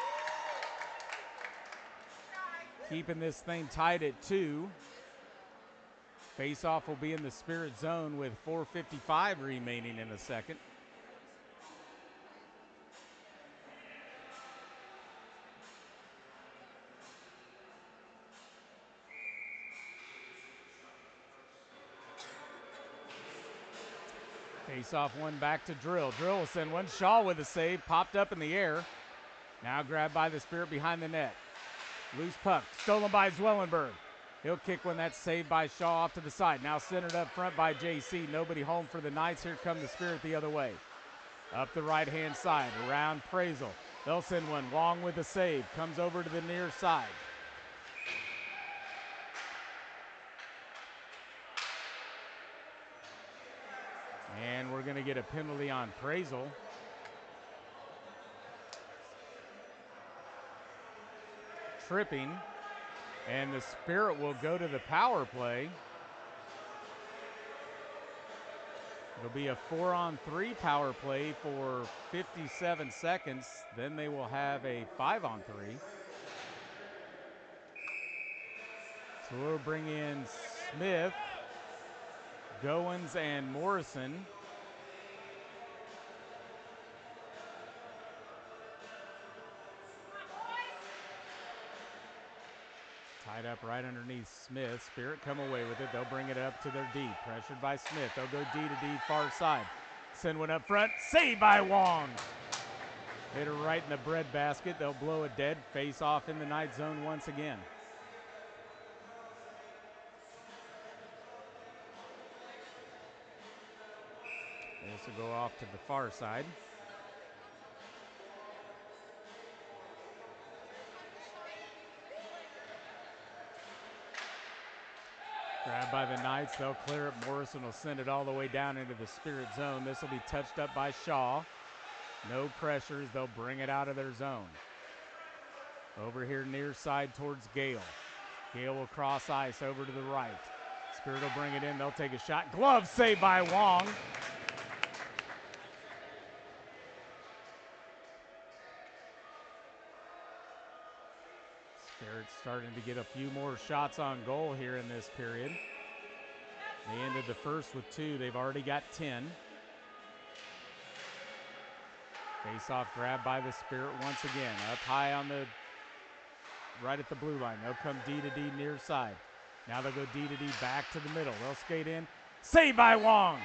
Keeping this thing tied at 2. Face-off will be in the Spirit zone with 4:55 remaining in the second. Face off one back to Drill. Drill will send one. Shaw with a save. Popped up in the air. Now grabbed by the Spirit behind the net. Loose puck. Stolen by Zwellenberg. He'll kick one that's saved by Shaw off to the side. Now centered up front by JC. Nobody home for the Knights. Here come the Spirit the other way. Up the right-hand side. Around Prazel. They'll send one. Long with the save. Comes over to the near side. And we're going to get a penalty on Prazel. Tripping. And the Spirit will go to the power play. It'll be a 4-on-3 power play for 57 seconds. Then they will have a 5-on-3. So we'll bring in Smith, Goins, and Morrison. Tied up right underneath Smith. Spirit come away with it. They'll bring it up to their D. Pressured by Smith. They'll go D to D far side. Send one up front. Saved by Wong. Hit her right in the breadbasket. They'll blow it dead. Face off in the Knight zone once again. This will go off to the far side. Grabbed by the Knights, they'll clear it. Morrison will send it all the way down into the Spirit zone. This will be touched up by Shaw. No pressures, they'll bring it out of their zone. Over here near side towards Gale. Gale will cross ice over to the right. Spirit will bring it in, they'll take a shot. Glove saved by Wong. Spirit's starting to get a few more shots on goal here in this period. They ended the first with 2. They've already got 10. Face-off grab by the Spirit once again. Up high on the right at the blue line. They'll come D to D near side. Now they'll go D to D back to the middle. They'll skate in. Saved by Wong.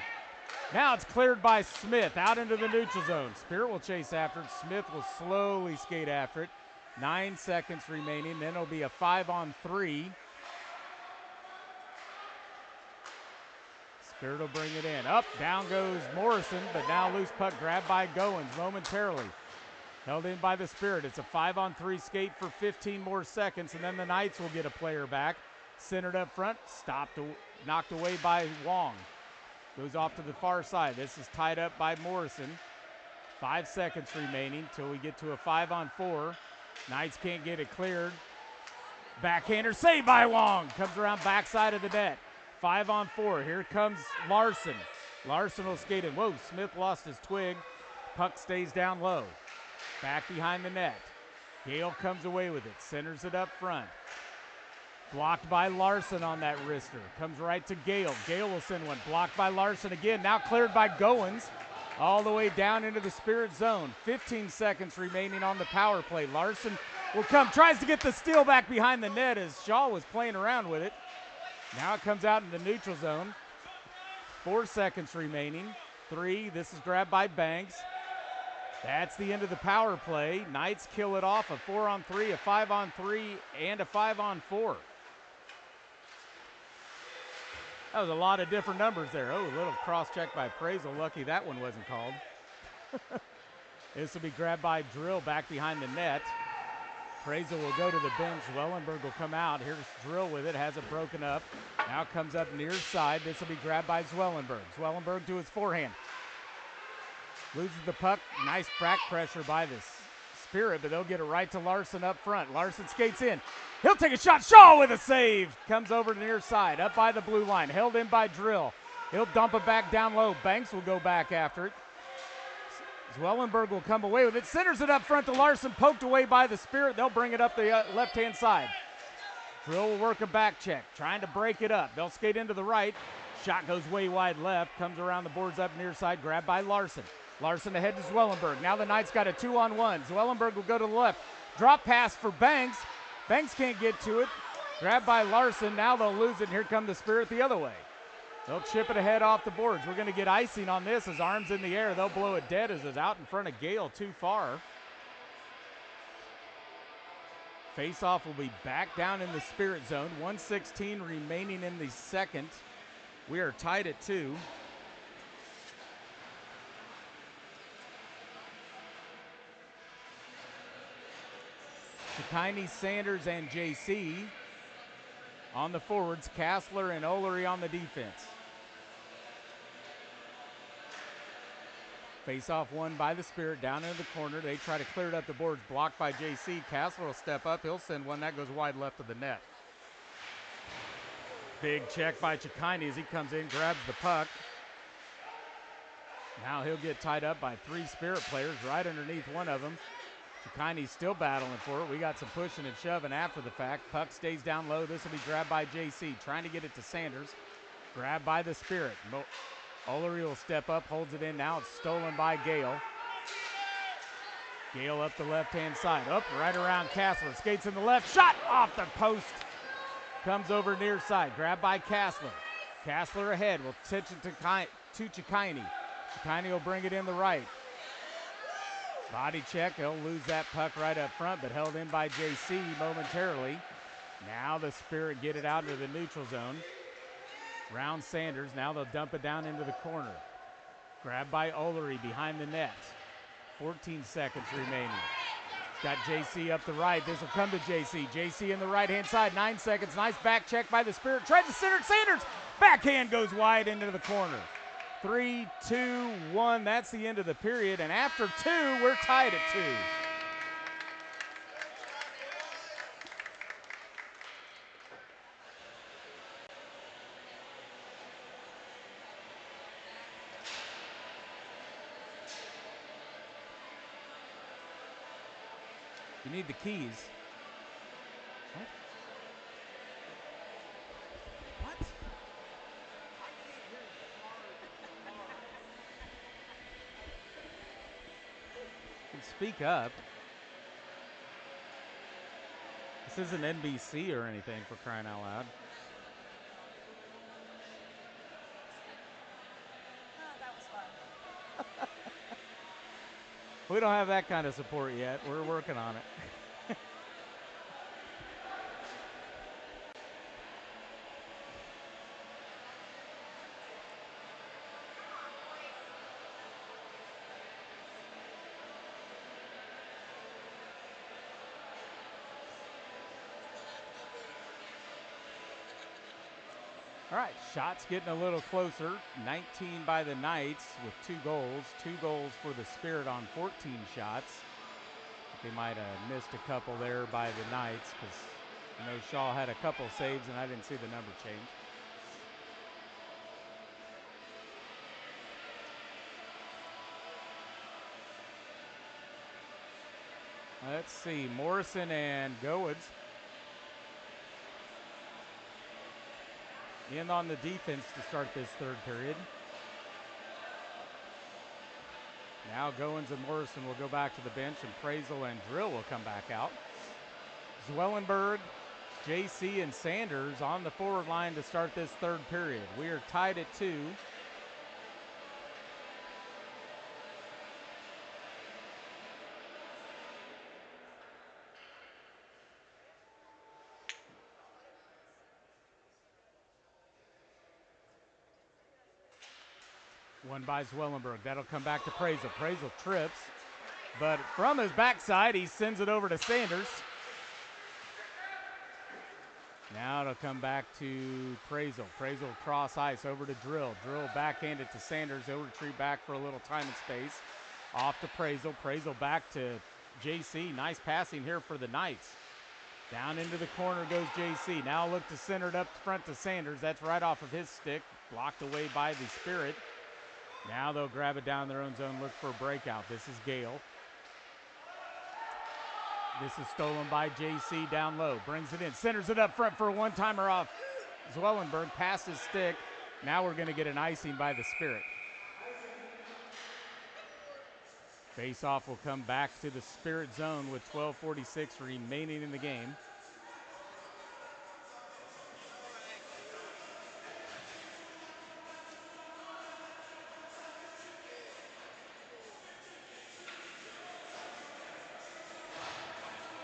Now it's cleared by Smith out into the neutral zone. Spirit will chase after it. Smith will slowly skate after it. 9 seconds remaining. Then it'll be a 5-on-3. Spirit will bring it in. Up, down goes Morrison, but now loose puck grabbed by Goins momentarily. Held in by the Spirit. It's a 5-on-3 skate for 15 more seconds, and then the Knights will get a player back. Centered up front, knocked away by Wong. Goes off to the far side. This is tied up by Morrison. 5 seconds remaining till we get to a 5-on-4. Knights can't get it cleared. Backhander saved by Wong. Comes around backside of the net. 5-on-4. Here comes Larson. Larson will skate in. Whoa, Smith lost his twig. Puck stays down low. Back behind the net. Gale comes away with it. Centers it up front. Blocked by Larson on that wrister. Comes right to Gale. Gale will send one. Blocked by Larson again. Now cleared by Goins. All the way down into the Spirit zone. 15 seconds remaining on the power play. Larson will come. Tries to get the steal back behind the net as Shaw was playing around with it. Now it comes out in the neutral zone. 4 seconds remaining. 3. This is grabbed by Banks. That's the end of the power play. Knights kill it off. A 4-on-3, a 5-on-3, and a 5-on-4. That was a lot of different numbers there. Oh, a little cross-check by Prazel. Lucky that one wasn't called. This will be grabbed by Drill back behind the net. Prazel will go to the bench. Wellenberg will come out. Here's Drill with it. Has it broken up. Now comes up near side. This will be grabbed by Zwellenberg. Zwellenberg to his forehand. Loses the puck. Nice back pressure by the Spirit, but they'll get it right to Larson up front. Larson skates in. He'll take a shot. Shaw with a save. Comes over to the near side. Up by the blue line. Held in by Drill. He'll dump it back down low. Banks will go back after it. Zwellenberg will come away with it. Centers it up front to Larson. Poked away by the Spirit. They'll bring it up the left-hand side. Drill will work a back check. Trying to break it up. They'll skate into the right. Shot goes way wide left. Comes around the boards up near side. Grabbed by Larson. Larson ahead to Zwellenberg. Now the Knights got a 2-on-1. Zwellenberg will go to the left. Drop pass for Banks. Banks can't get to it. Grabbed by Larson. Now they'll lose it. And here come the Spirit the other way. They'll chip it ahead off the boards. We're going to get icing on this as arms in the air. They'll blow it dead as it's out in front of Gale too far. Face-off will be back down in the Spirit zone. 1:16 remaining in the second. We are tied at 2. Shikini, Sanders, and JC on the forwards. Kassler and Olery on the defense. Face-off won by the Spirit down into the corner. They try to clear it up the boards. Blocked by JC. Kassler will step up. He'll send one. That goes wide left of the net. Big check by Shikini as he comes in, grabs the puck. Now he'll get tied up by 3 Spirit players right underneath one of them. Shikini's still battling for it. We got some pushing and shoving after the fact. Puck stays down low. This will be grabbed by JC. Trying to get it to Sanders. Grabbed by the Spirit. Olery will step up, holds it in. Now it's stolen by Gale. Gale up the left-hand side. Up right around Kassler. Skates in the left. Shot off the post. Comes over near side. Grabbed by Kassler. Kassler ahead. Will pitch it to Shikini. Shikini will bring it in the right. Body check. He'll lose that puck right up front, but held in by JC momentarily. Now the Spirit get it out into the neutral zone. Round Sanders. Now they'll dump it down into the corner. Grabbed by Olery behind the net. 14 seconds remaining. Got JC up the right. This will come to JC. JC in the right-hand side. 9 seconds. Nice back check by the Spirit. Tried to center. Sanders. Backhand goes wide into the corner. 3, 2, 1. That's the end of the period. And after 2, we're tied at 2. You need the keys. What? What? You can speak up. This isn't NBC or anything, for crying out loud. That was fun. We don't have that kind of support yet. We're working on it. All right, shots getting a little closer. 19 by the Knights with 2 goals. 2 goals for the Spirit on 14 shots. They might have missed a couple there by the Knights because I know Shaw had a couple saves and I didn't see the number change. Let's see, Morrison and Goins in on the defense to start this third period. Now Goins and Morrison will go back to the bench, and Praisel and Drill will come back out. Zwellenberg, JC, and Sanders on the forward line to start this third period. We are tied at 2. One by Zwellenberg. That'll come back to Praisel. Praisel trips, but from his backside, he sends it over to Sanders. Now it'll come back to Praisel. Praisel cross ice over to Drill. Drill backhand it to Sanders. He'll retreat back for a little time and space. Off to Praisel. Praisel back to JC. Nice passing here for the Knights. Down into the corner goes JC. Now look to center it up front to Sanders. That's right off of his stick. Blocked away by the Spirit. Now they'll grab it down in their own zone, look for a breakout. This is Gale. This is stolen by JC down low. Brings it in, centers it up front for a one-timer off Zwellenberg. Past his stick. Now we're going to get an icing by the Spirit. Face-off will come back to the Spirit zone with 12:46 remaining in the game.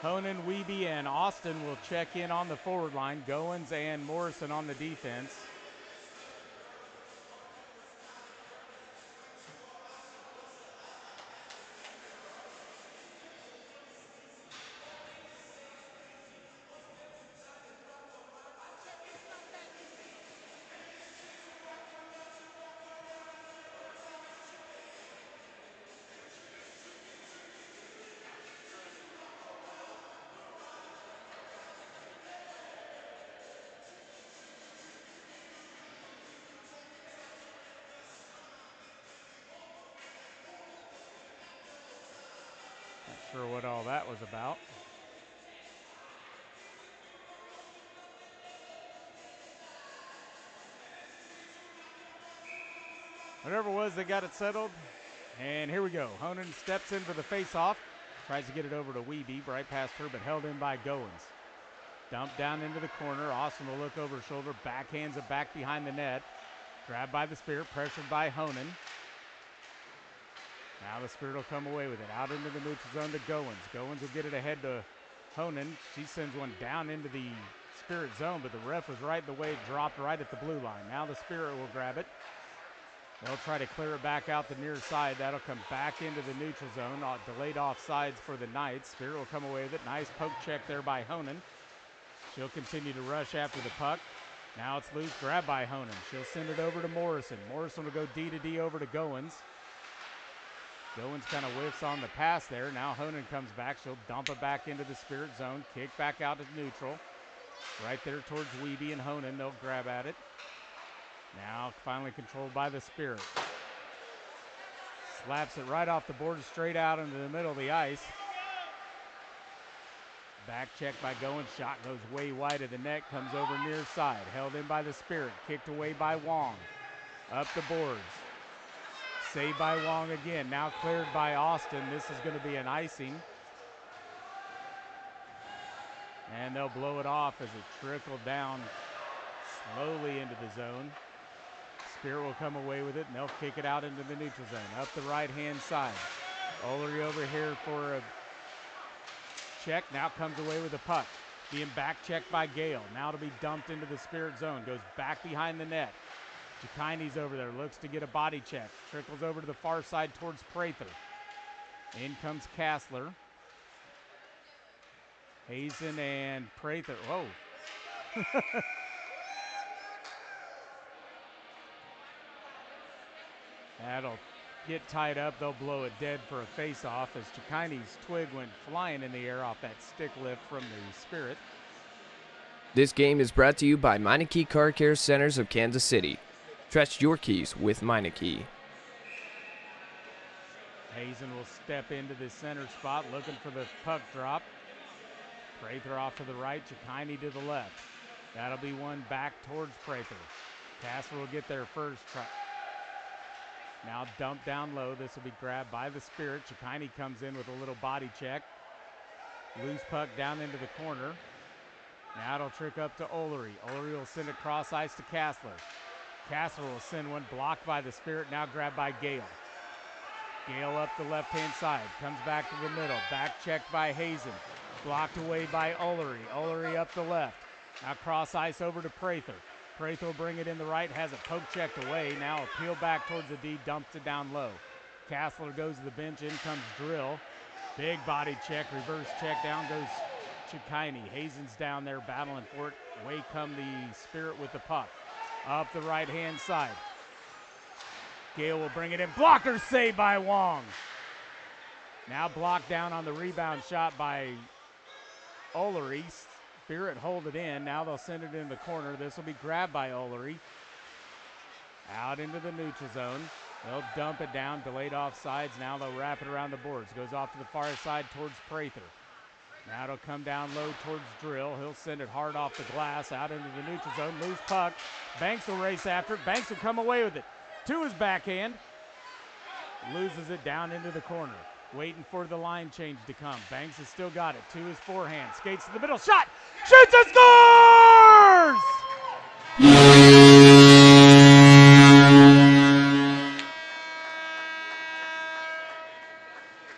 Honan, Wiebe, and Austin will check in on the forward line. Goins and Morrison on the defense. Not sure what all that was about. Whatever it was, they got it settled. And here we go. Honan steps in for the face-off. Tries to get it over to Wiebe, right past her, but held in by Goins. Dumped down into the corner. Austin will look over his shoulder. Backhands it back behind the net. Grabbed by the Spirit, pressured by Honan. Now the Spirit will come away with it. Out into the neutral zone to Goins. Goins will get it ahead to Honan. She sends one down into the Spirit zone, but the ref was right in the way. It dropped right at the blue line. Now the Spirit will grab it. They'll try to clear it back out the near side. That'll come back into the neutral zone. Delayed offsides for the Knights. Spirit will come away with it. Nice poke check there by Honan. She'll continue to rush after the puck. Now it's loose. Grabbed by Honan. She'll send it over to Morrison. Morrison will go D to D over to Goins. Goins kind of whiffs on the pass there. Now Honan comes back. She'll dump it back into the Spirit zone. Kick back out to neutral. Right there towards Wiebe and Honan. They'll grab at it. Now finally controlled by the Spirit. Slaps it right off the board straight out into the middle of the ice. Back check by Goins. Shot goes way wide of the net. Comes over near side. Held in by the Spirit. Kicked away by Wong. Up the boards. Saved by Wong again. Now cleared by Austin. This is going to be an icing. And they'll blow it off as it trickled down slowly into the zone. Spirit will come away with it, and they'll kick it out into the neutral zone. Up the right-hand side. Olery over here for a check. Now comes away with the puck. Being back checked by Gale. Now to be dumped into the Spirit zone. Goes back behind the net. Jakine's over there. Looks to get a body check. Trickles over to the far side towards Prather. In comes Kassler. Hazen and Prather. Whoa. That'll get tied up. They'll blow it dead for a face-off as Jakine's twig went flying in the air off that stick lift from the Spirit. This game is brought to you by Meineke Car Care Centers of Kansas City. Trust your keys with Meineke. Hazen will step into the center spot looking for the puck drop. Prather off to the right, Jakine to the left. That'll be one back towards Prather. Kassler will get there first. Now dumped down low. This will be grabbed by the Spirit. Jakine comes in with a little body check. Loose puck down into the corner. Now it'll trick up to Olery. Olery will send it cross ice to Kassler. Kassler will send one blocked by the Spirit. Now grabbed by Gale. Gale up the left-hand side. Comes back to the middle. Back checked by Hazen. Blocked away by Olery. Olery up the left. Now cross ice over to Prather. Prather will bring it in the right. Has it poke checked away. Now a peel back towards the D. Dumps it down low. Kassler goes to the bench. In comes Drill. Big body check. Reverse check. Down goes Jakine. Hazen's down there battling for it. Away come the Spirit with the puck. Up the right-hand side. Gale will bring it in. Blocker save by Wong. Now blocked down on the rebound shot by Olery. Spirit hold it in. Now they'll send it in the corner. This will be grabbed by Olery. Out into the neutral zone. They'll dump it down. Delayed offsides. Now they'll wrap it around the boards. Goes off to the far side towards Prather. Now it'll come down low towards Drill. He'll send it hard off the glass out into the neutral zone. Loose puck. Banks will race after it. Banks will come away with it. To his backhand. Loses it down into the corner. Waiting for the line change to come. Banks has still got it. To his forehand. Skates to the middle. Shot. Shoots and scores!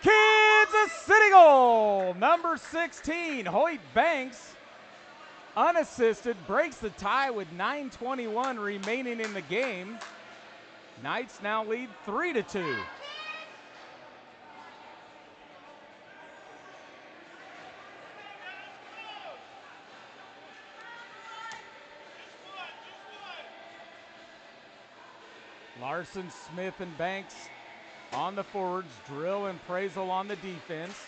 Kansas City goal. Number Number 16, Hoyt Banks, unassisted, breaks the tie with 9:21 remaining in the game. Knights now lead 3-2. Larson, Smith, and Banks on the forwards. Drill and Prazel on the defense.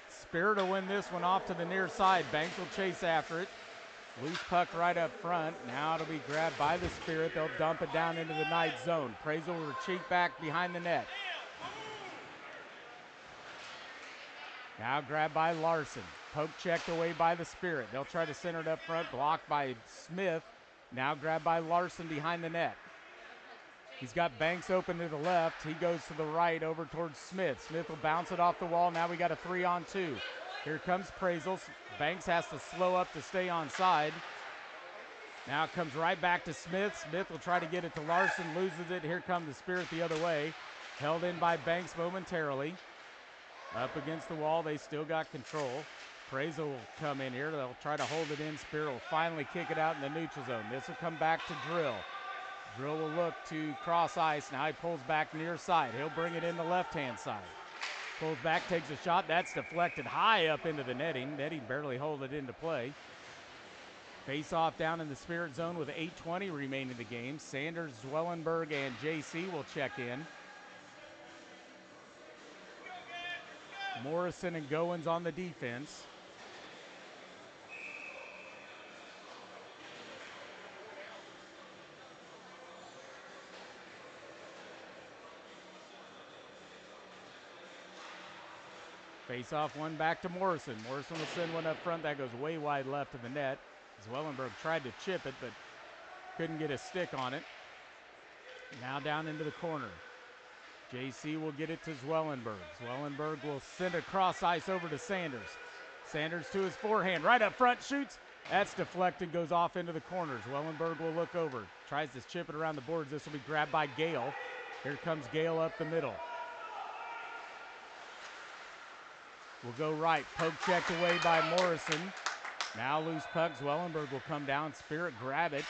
Spirit will win this one off to the near side. Banks will chase after it. Loose puck right up front. Now it'll be grabbed by the Spirit. They'll dump it down into the Knight zone. Prazel will retreat back behind the net. Now grabbed by Larson. Poke checked away by the Spirit. They'll try to center it up front. Blocked by Smith. Now grabbed by Larson behind the net. He's got Banks open to the left. He goes to the right over towards Smith. Smith will bounce it off the wall. Now we got a 3-on-2. Here comes Prazel. Banks has to slow up to stay onside. Now it comes right back to Smith. Smith will try to get it to Larson. Loses it. Here comes the Spirit the other way. Held in by Banks momentarily. Up against the wall. They still got control. Prazel will come in here. They'll try to hold it in. Spirit will finally kick it out in the neutral zone. This will come back to Drill. Drill will look to cross ice. Now he pulls back near side. He'll bring it in the left-hand side. Pulls back, takes a shot. That's deflected high up into the netting. Netting barely hold it into play. Face off down in the Spirit zone with 8:20 remaining in the game. Sanders, Zwellenberg, and JC will check in. Morrison and Goins on the defense. Face off one back to Morrison. Morrison will send one up front. That goes way wide left of the net. Zwellenberg tried to chip it, but couldn't get a stick on it. Now down into the corner. JC will get it to Zwellenberg. Zwellenberg will send it across ice over to Sanders. Sanders to his forehand. Right up front, shoots. That's deflected, goes off into the corner. Zwellenberg will look over. Tries to chip it around the boards. This will be grabbed by Gale. Here comes Gale up the middle. Will go right. Poke checked away by Morrison. Now loose puck. Zwellenberg will come down. Spirit grab it.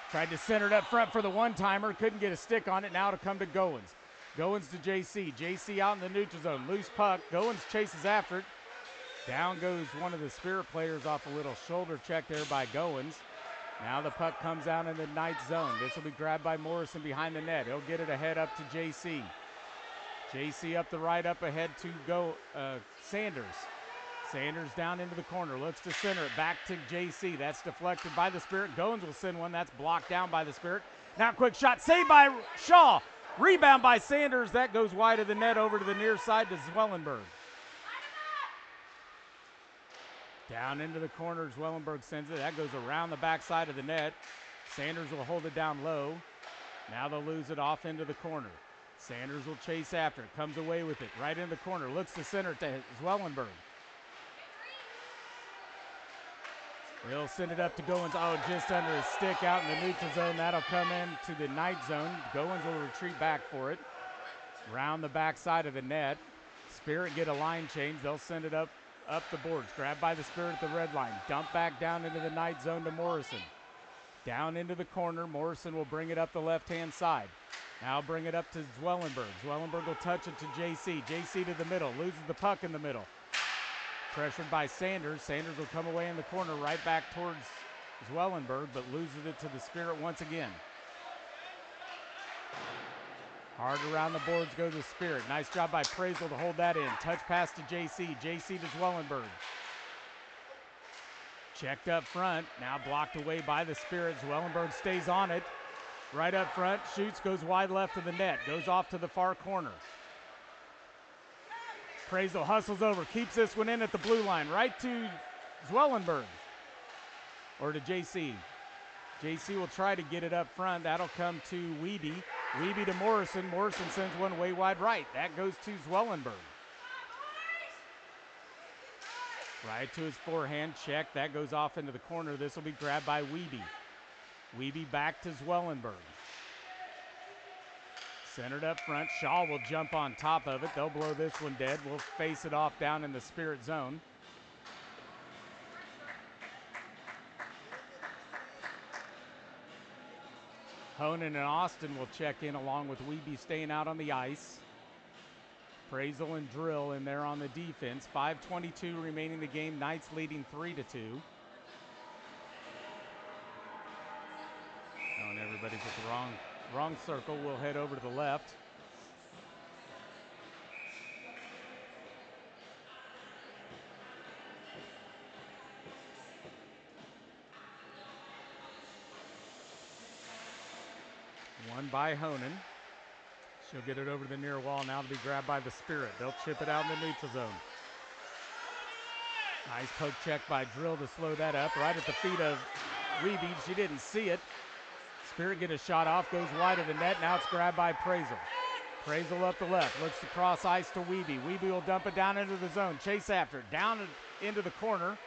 Tried to center it up front for the one-timer. Couldn't get a stick on it. Now to come to Goins. Goins to JC. JC out in the neutral zone. Loose puck. Goins chases after it. Down goes one of the Spirit players off a little shoulder check there by Goins. Now the puck comes down in the Knight zone. This will be grabbed by Morrison behind the net. He'll get it ahead up to JC. JC up the right, up ahead to Sanders. Sanders down into the corner, looks to center it, back to JC. That's deflected by the Spirit. Goins will send one, that's blocked down by the Spirit. Now quick shot, saved by Shaw. Rebound by Sanders, that goes wide of the net over to the near side to Zwellenberg. Down into the corner, Zwellenberg sends it. That goes around the backside of the net. Sanders will hold it down low. Now they'll lose it off into the corner. Sanders will chase after it, comes away with it, right in the corner, looks to center it to Zwellenberg. They'll send it up to Goins. Oh, just under his stick out in the neutral zone. That'll come in to the Knight zone. Goins will retreat back for it. Round the backside of the net. Spirit get a line change. They'll send it up the boards. Grabbed by the Spirit at the red line. Dump back down into the Knight zone to Morrison. Down into the corner. Morrison will bring it up the left-hand side. Now bring it up to Zwellenberg. Zwellenberg will touch it to JC. JC to the middle. Loses the puck in the middle. Pressured by Sanders. Sanders will come away in the corner right back towards Zwellenberg, but loses it to the Spirit once again. Hard around the boards go the Spirit. Nice job by Prazel to hold that in. Touch pass to JC. JC to Zwellenberg. Checked up front. Now blocked away by the Spirit. Zwellenberg stays on it. Right up front. Shoots. Goes wide left of the net. Goes off to the far corner. Prazel hustles over. Keeps this one in at the blue line. Right to Zwellenberg. Or to JC. JC will try to get it up front. That'll come to Wiebe. Wiebe to Morrison. Morrison sends one way wide right. That goes to Zwellenberg. Right to his forehand. Check. That goes off into the corner. This will be grabbed by Wiebe. Wiebe back to Zwellenberg. Centered up front. Shaw will jump on top of it. They'll blow this one dead. We'll face it off down in the Spirit zone. Honan and Austin will check in along with Weeby staying out on the ice. Prazel and Drill in there on the defense. 5:22 remaining in the game. Knights leading 3-2. Oh, and everybody's at the wrong circle. We'll head over to the left. One by Honan. She'll get it over to the near wall now to be grabbed by the Spirit. They'll chip it out in the neutral zone. Nice poke check by Drill to slow that up. Right at the feet of Weeby. She didn't see it. Spirit get a shot off, goes wide of the net. Now it's grabbed by Prazel. Prazel up the left, looks to cross ice to Weeby. Weeby will dump it down into the zone. Chase after it, down into the corner.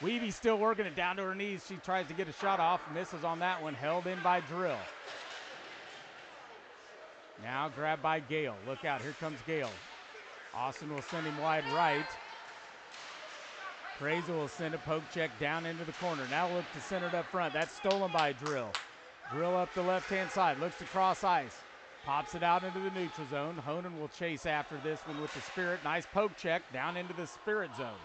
Weeby still working it down to her knees. She tries to get a shot off, misses on that one, held in by Drill. Now grabbed by Gale. Look out, here comes Gale. Austin will send him wide right. Prazel will send a poke check down into the corner. Now look to center it up front. That's stolen by Drill. Drill up the left-hand side. Looks to cross ice. Pops it out into the neutral zone. Honan will chase after this one with the Spirit. Nice poke check down into the Spirit zone.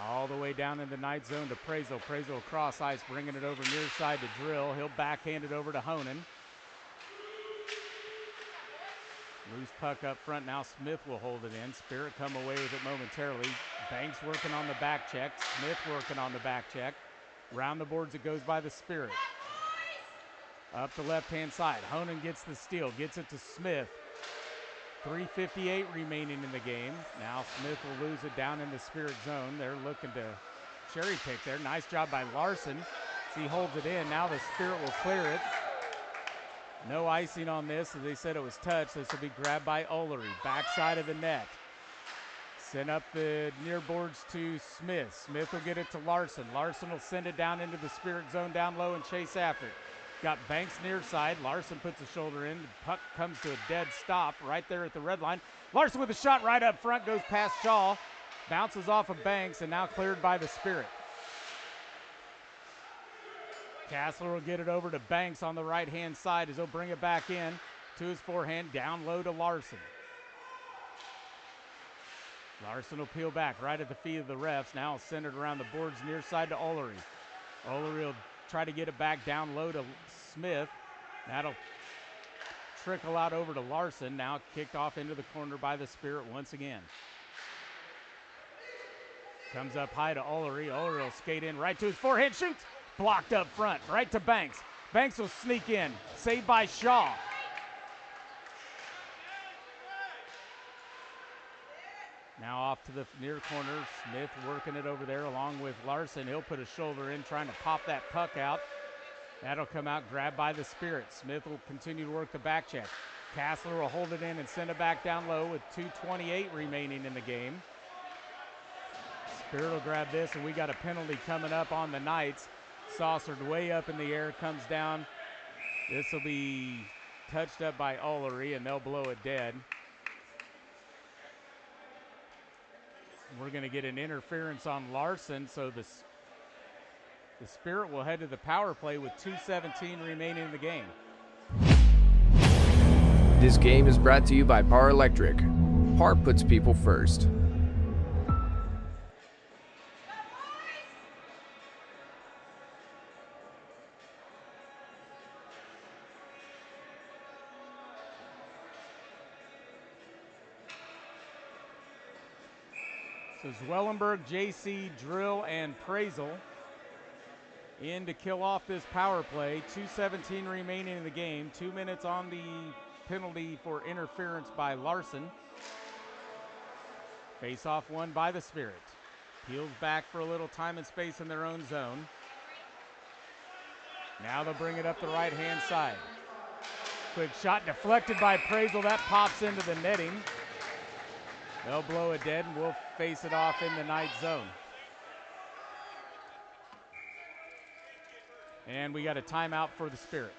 All the way down in the Knight zone to Prazel. Prazel cross ice, bringing it over near side to Drill. He'll backhand it over to Honan. Loose puck up front. Now Smith will hold it in. Spirit come away with it momentarily. Banks working on the back check. Smith working on the back check. Round the boards it goes by the Spirit. Up the left-hand side. Honan gets the steal. Gets it to Smith. 3:58 remaining in the game. Now Smith will lose it down in the Spirit zone. They're looking to cherry pick there. Nice job by Larson. As he holds it in. Now the Spirit will clear it. No icing on this, as they said it was touched. This will be grabbed by Ullery. Backside of the net. Send up the near boards to Smith. Smith will get it to Larson. Larson will send it down into the Spirit zone down low and chase after it. Got Banks near side. Larson puts a shoulder in. The puck comes to a dead stop right there at the red line. Larson with a shot right up front, goes past Shaw. Bounces off of Banks and now cleared by the Spirit. Kassler will get it over to Banks on the right-hand side as he'll bring it back in to his forehand, down low to Larson. Larson will peel back right at the feet of the refs. Now he'll send it around the boards near side to Ullery. Ullery will try to get it back down low to Smith. That'll trickle out over to Larson. Now kicked off into the corner by the Spirit once again. Comes up high to Ullery. Ullery will skate in right to his forehand, shoots. Blocked up front, right to Banks. Banks will sneak in, saved by Shaw. Now off to the near corner. Smith working it over there along with Larson. He'll put a shoulder in, trying to pop that puck out. That'll come out, grabbed by the Spirit. Smith will continue to work the back check. Kassler will hold it in and send it back down low with 2:28 remaining in the game. Spirit will grab this, and we got a penalty coming up on the Knights. Saucered way up in the air, comes down. This will be touched up by Ullery, and they'll blow it dead. We're going to get an interference on Larson, so the Spirit will head to the power play with 2:17 remaining in the game. This game is brought to you by Power Electric. Power puts people first. So Zwellenberg, JC, Drill, and Prazel in to kill off this power play. 2:17 remaining in the game. 2 minutes on the penalty for interference by Larson. Face-off won by the Spirit. Peels back for a little time and space in their own zone. Now they'll bring it up the right-hand side. Quick shot deflected by Prazel. That pops into the netting. They'll blow it dead, and we'll face it off in the Knight zone. And we got a timeout for the Spirit.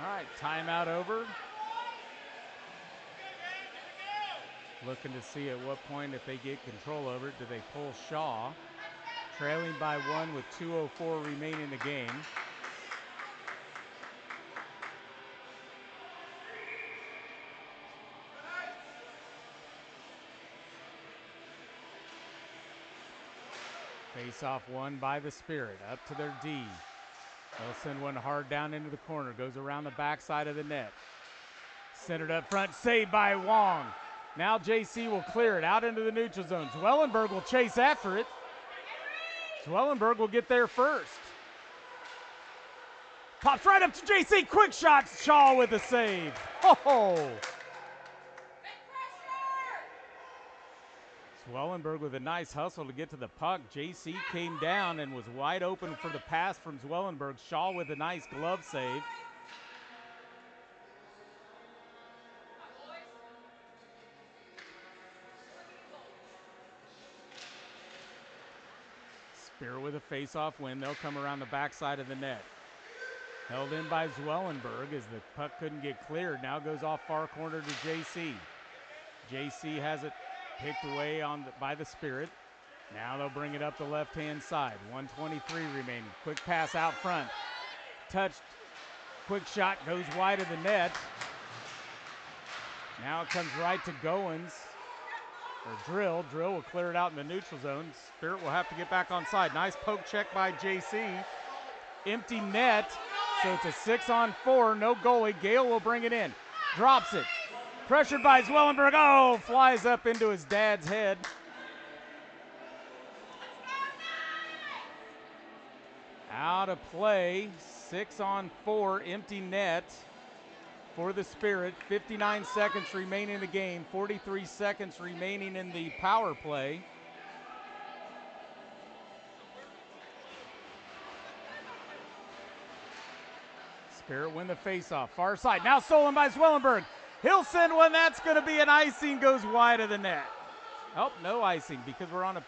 All right, timeout over. Looking to see at what point, if they get control over it, do they pull Shaw? Trailing by 1 with 2:04 remaining in the game. Face-off won by the Spirit. Up to their D. They'll send one hard down into the corner. Goes around the backside of the net. Centered up front. Saved by Wong. Now JC will clear it out into the neutral zone. Zwellenberg will chase after it. Zwellenberg will get there first. Pops right up to JC. Quick shot. Shaw with a save. Oh! Zwellenberg with a nice hustle to get to the puck. JC came down and was wide open for the pass from Zwellenberg. Shaw with a nice glove save. Spirit with a face-off win. They'll come around the backside of the net. Held in by Zwellenberg as the puck couldn't get cleared. Now goes off far corner to JC. JC has it picked away by the Spirit. Now they'll bring it up the left-hand side. 1:23 remaining. Quick pass out front. Touched. Quick shot goes wide of the net. Now it comes right to Goins. Or Drill. Drill will clear it out in the neutral zone. Spirit will have to get back on side. Nice poke check by JC. Empty net. So it's a 6-on-4. No goalie. Gale will bring it in. Drops it. Pressured by Zwellenberg. Oh, flies up into his dad's head. Out of play. 6-on-4. Empty net for the Spirit. 59 seconds remaining in the game. 43 seconds remaining in the power play. Spirit win the faceoff. Far side. Now stolen by Zwellenberg. He'll send one. That's going to be an icing. Goes wide of the net. Oh, no icing because we're on a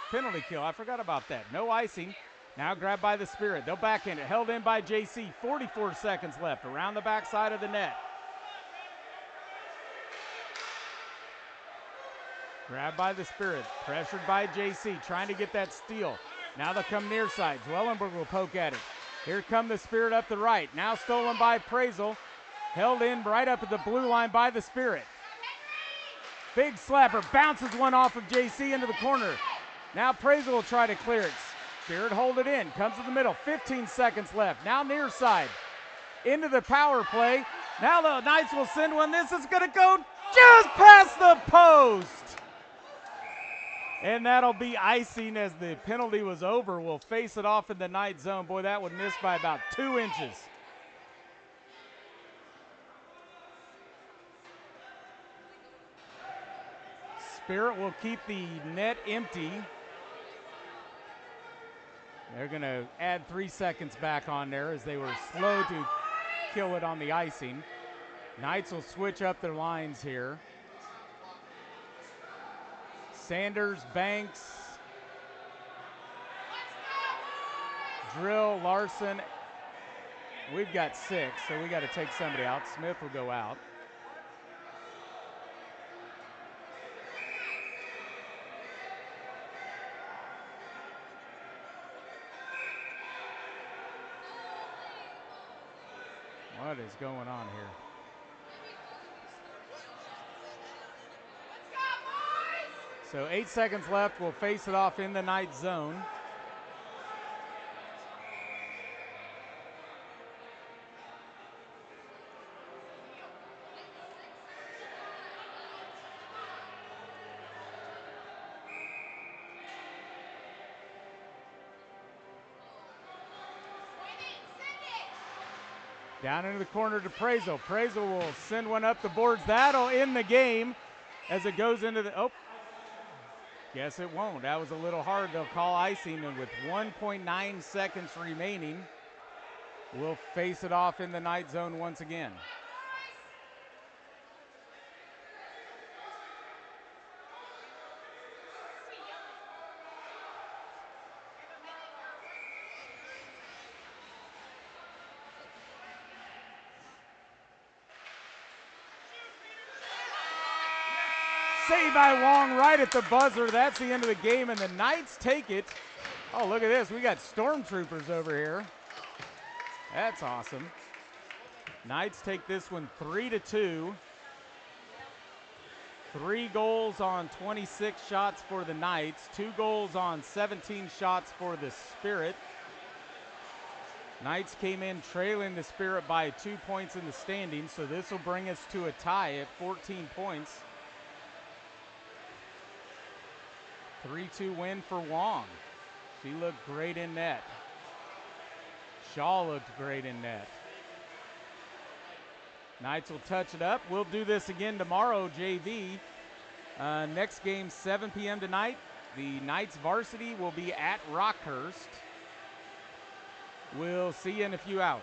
penalty kill. I forgot about that. No icing. Now grabbed by the Spirit. They'll backhand it. Held in by JC. 44 seconds left. Around the backside of the net. Grabbed by the Spirit. Pressured by JC. Trying to get that steal. Now they'll come near side. Zwellenberg will poke at it. Here come the Spirit up the right. Now stolen by Prazel. Held in right up at the blue line by the Spirit. Big slapper. Bounces one off of JC into the corner. Now Prazel will try to clear it. Spirit hold it in. Comes to the middle. 15 seconds left. Now near side. Into the power play. Now the Knights will send one. This is going to go just past the post. And that'll be icing as the penalty was over. We'll face it off in the Knight zone. Boy, that would miss by about 2 inches. Spirit will keep the net empty. They're going to add 3 seconds back on there as they were slow to kill it on the icing. Knights will switch up their lines here. Sanders, Banks, Drill, Larson. We've got 6, so we got to take somebody out. Smith will go out. What is going on here? So 8 seconds left. We'll face it off in the Knight zone. Down into the corner to Prazel. Prazel will send one up the boards. That'll end the game as it goes into the, oh. Guess it won't. That was a little hard. They'll call icing, and with 1.9 seconds remaining, we'll face it off in the Knight zone once again. Saved by Wong right at the buzzer. That's the end of the game, and the Knights take it. Oh, look at this. We got stormtroopers over here. That's awesome. Knights take this one 3-2. 3 goals on 26 shots for the Knights. 2 goals on 17 shots for the Spirit. Knights came in trailing the Spirit by 2 points in the standings, so this will bring us to a tie at 14 points. 3-2 win for Wong. She looked great in net. Shaw looked great in net. Knights will touch it up. We'll do this again tomorrow, JV. Next game, 7 p.m. tonight. The Knights varsity will be at Rockhurst. We'll see you in a few hours.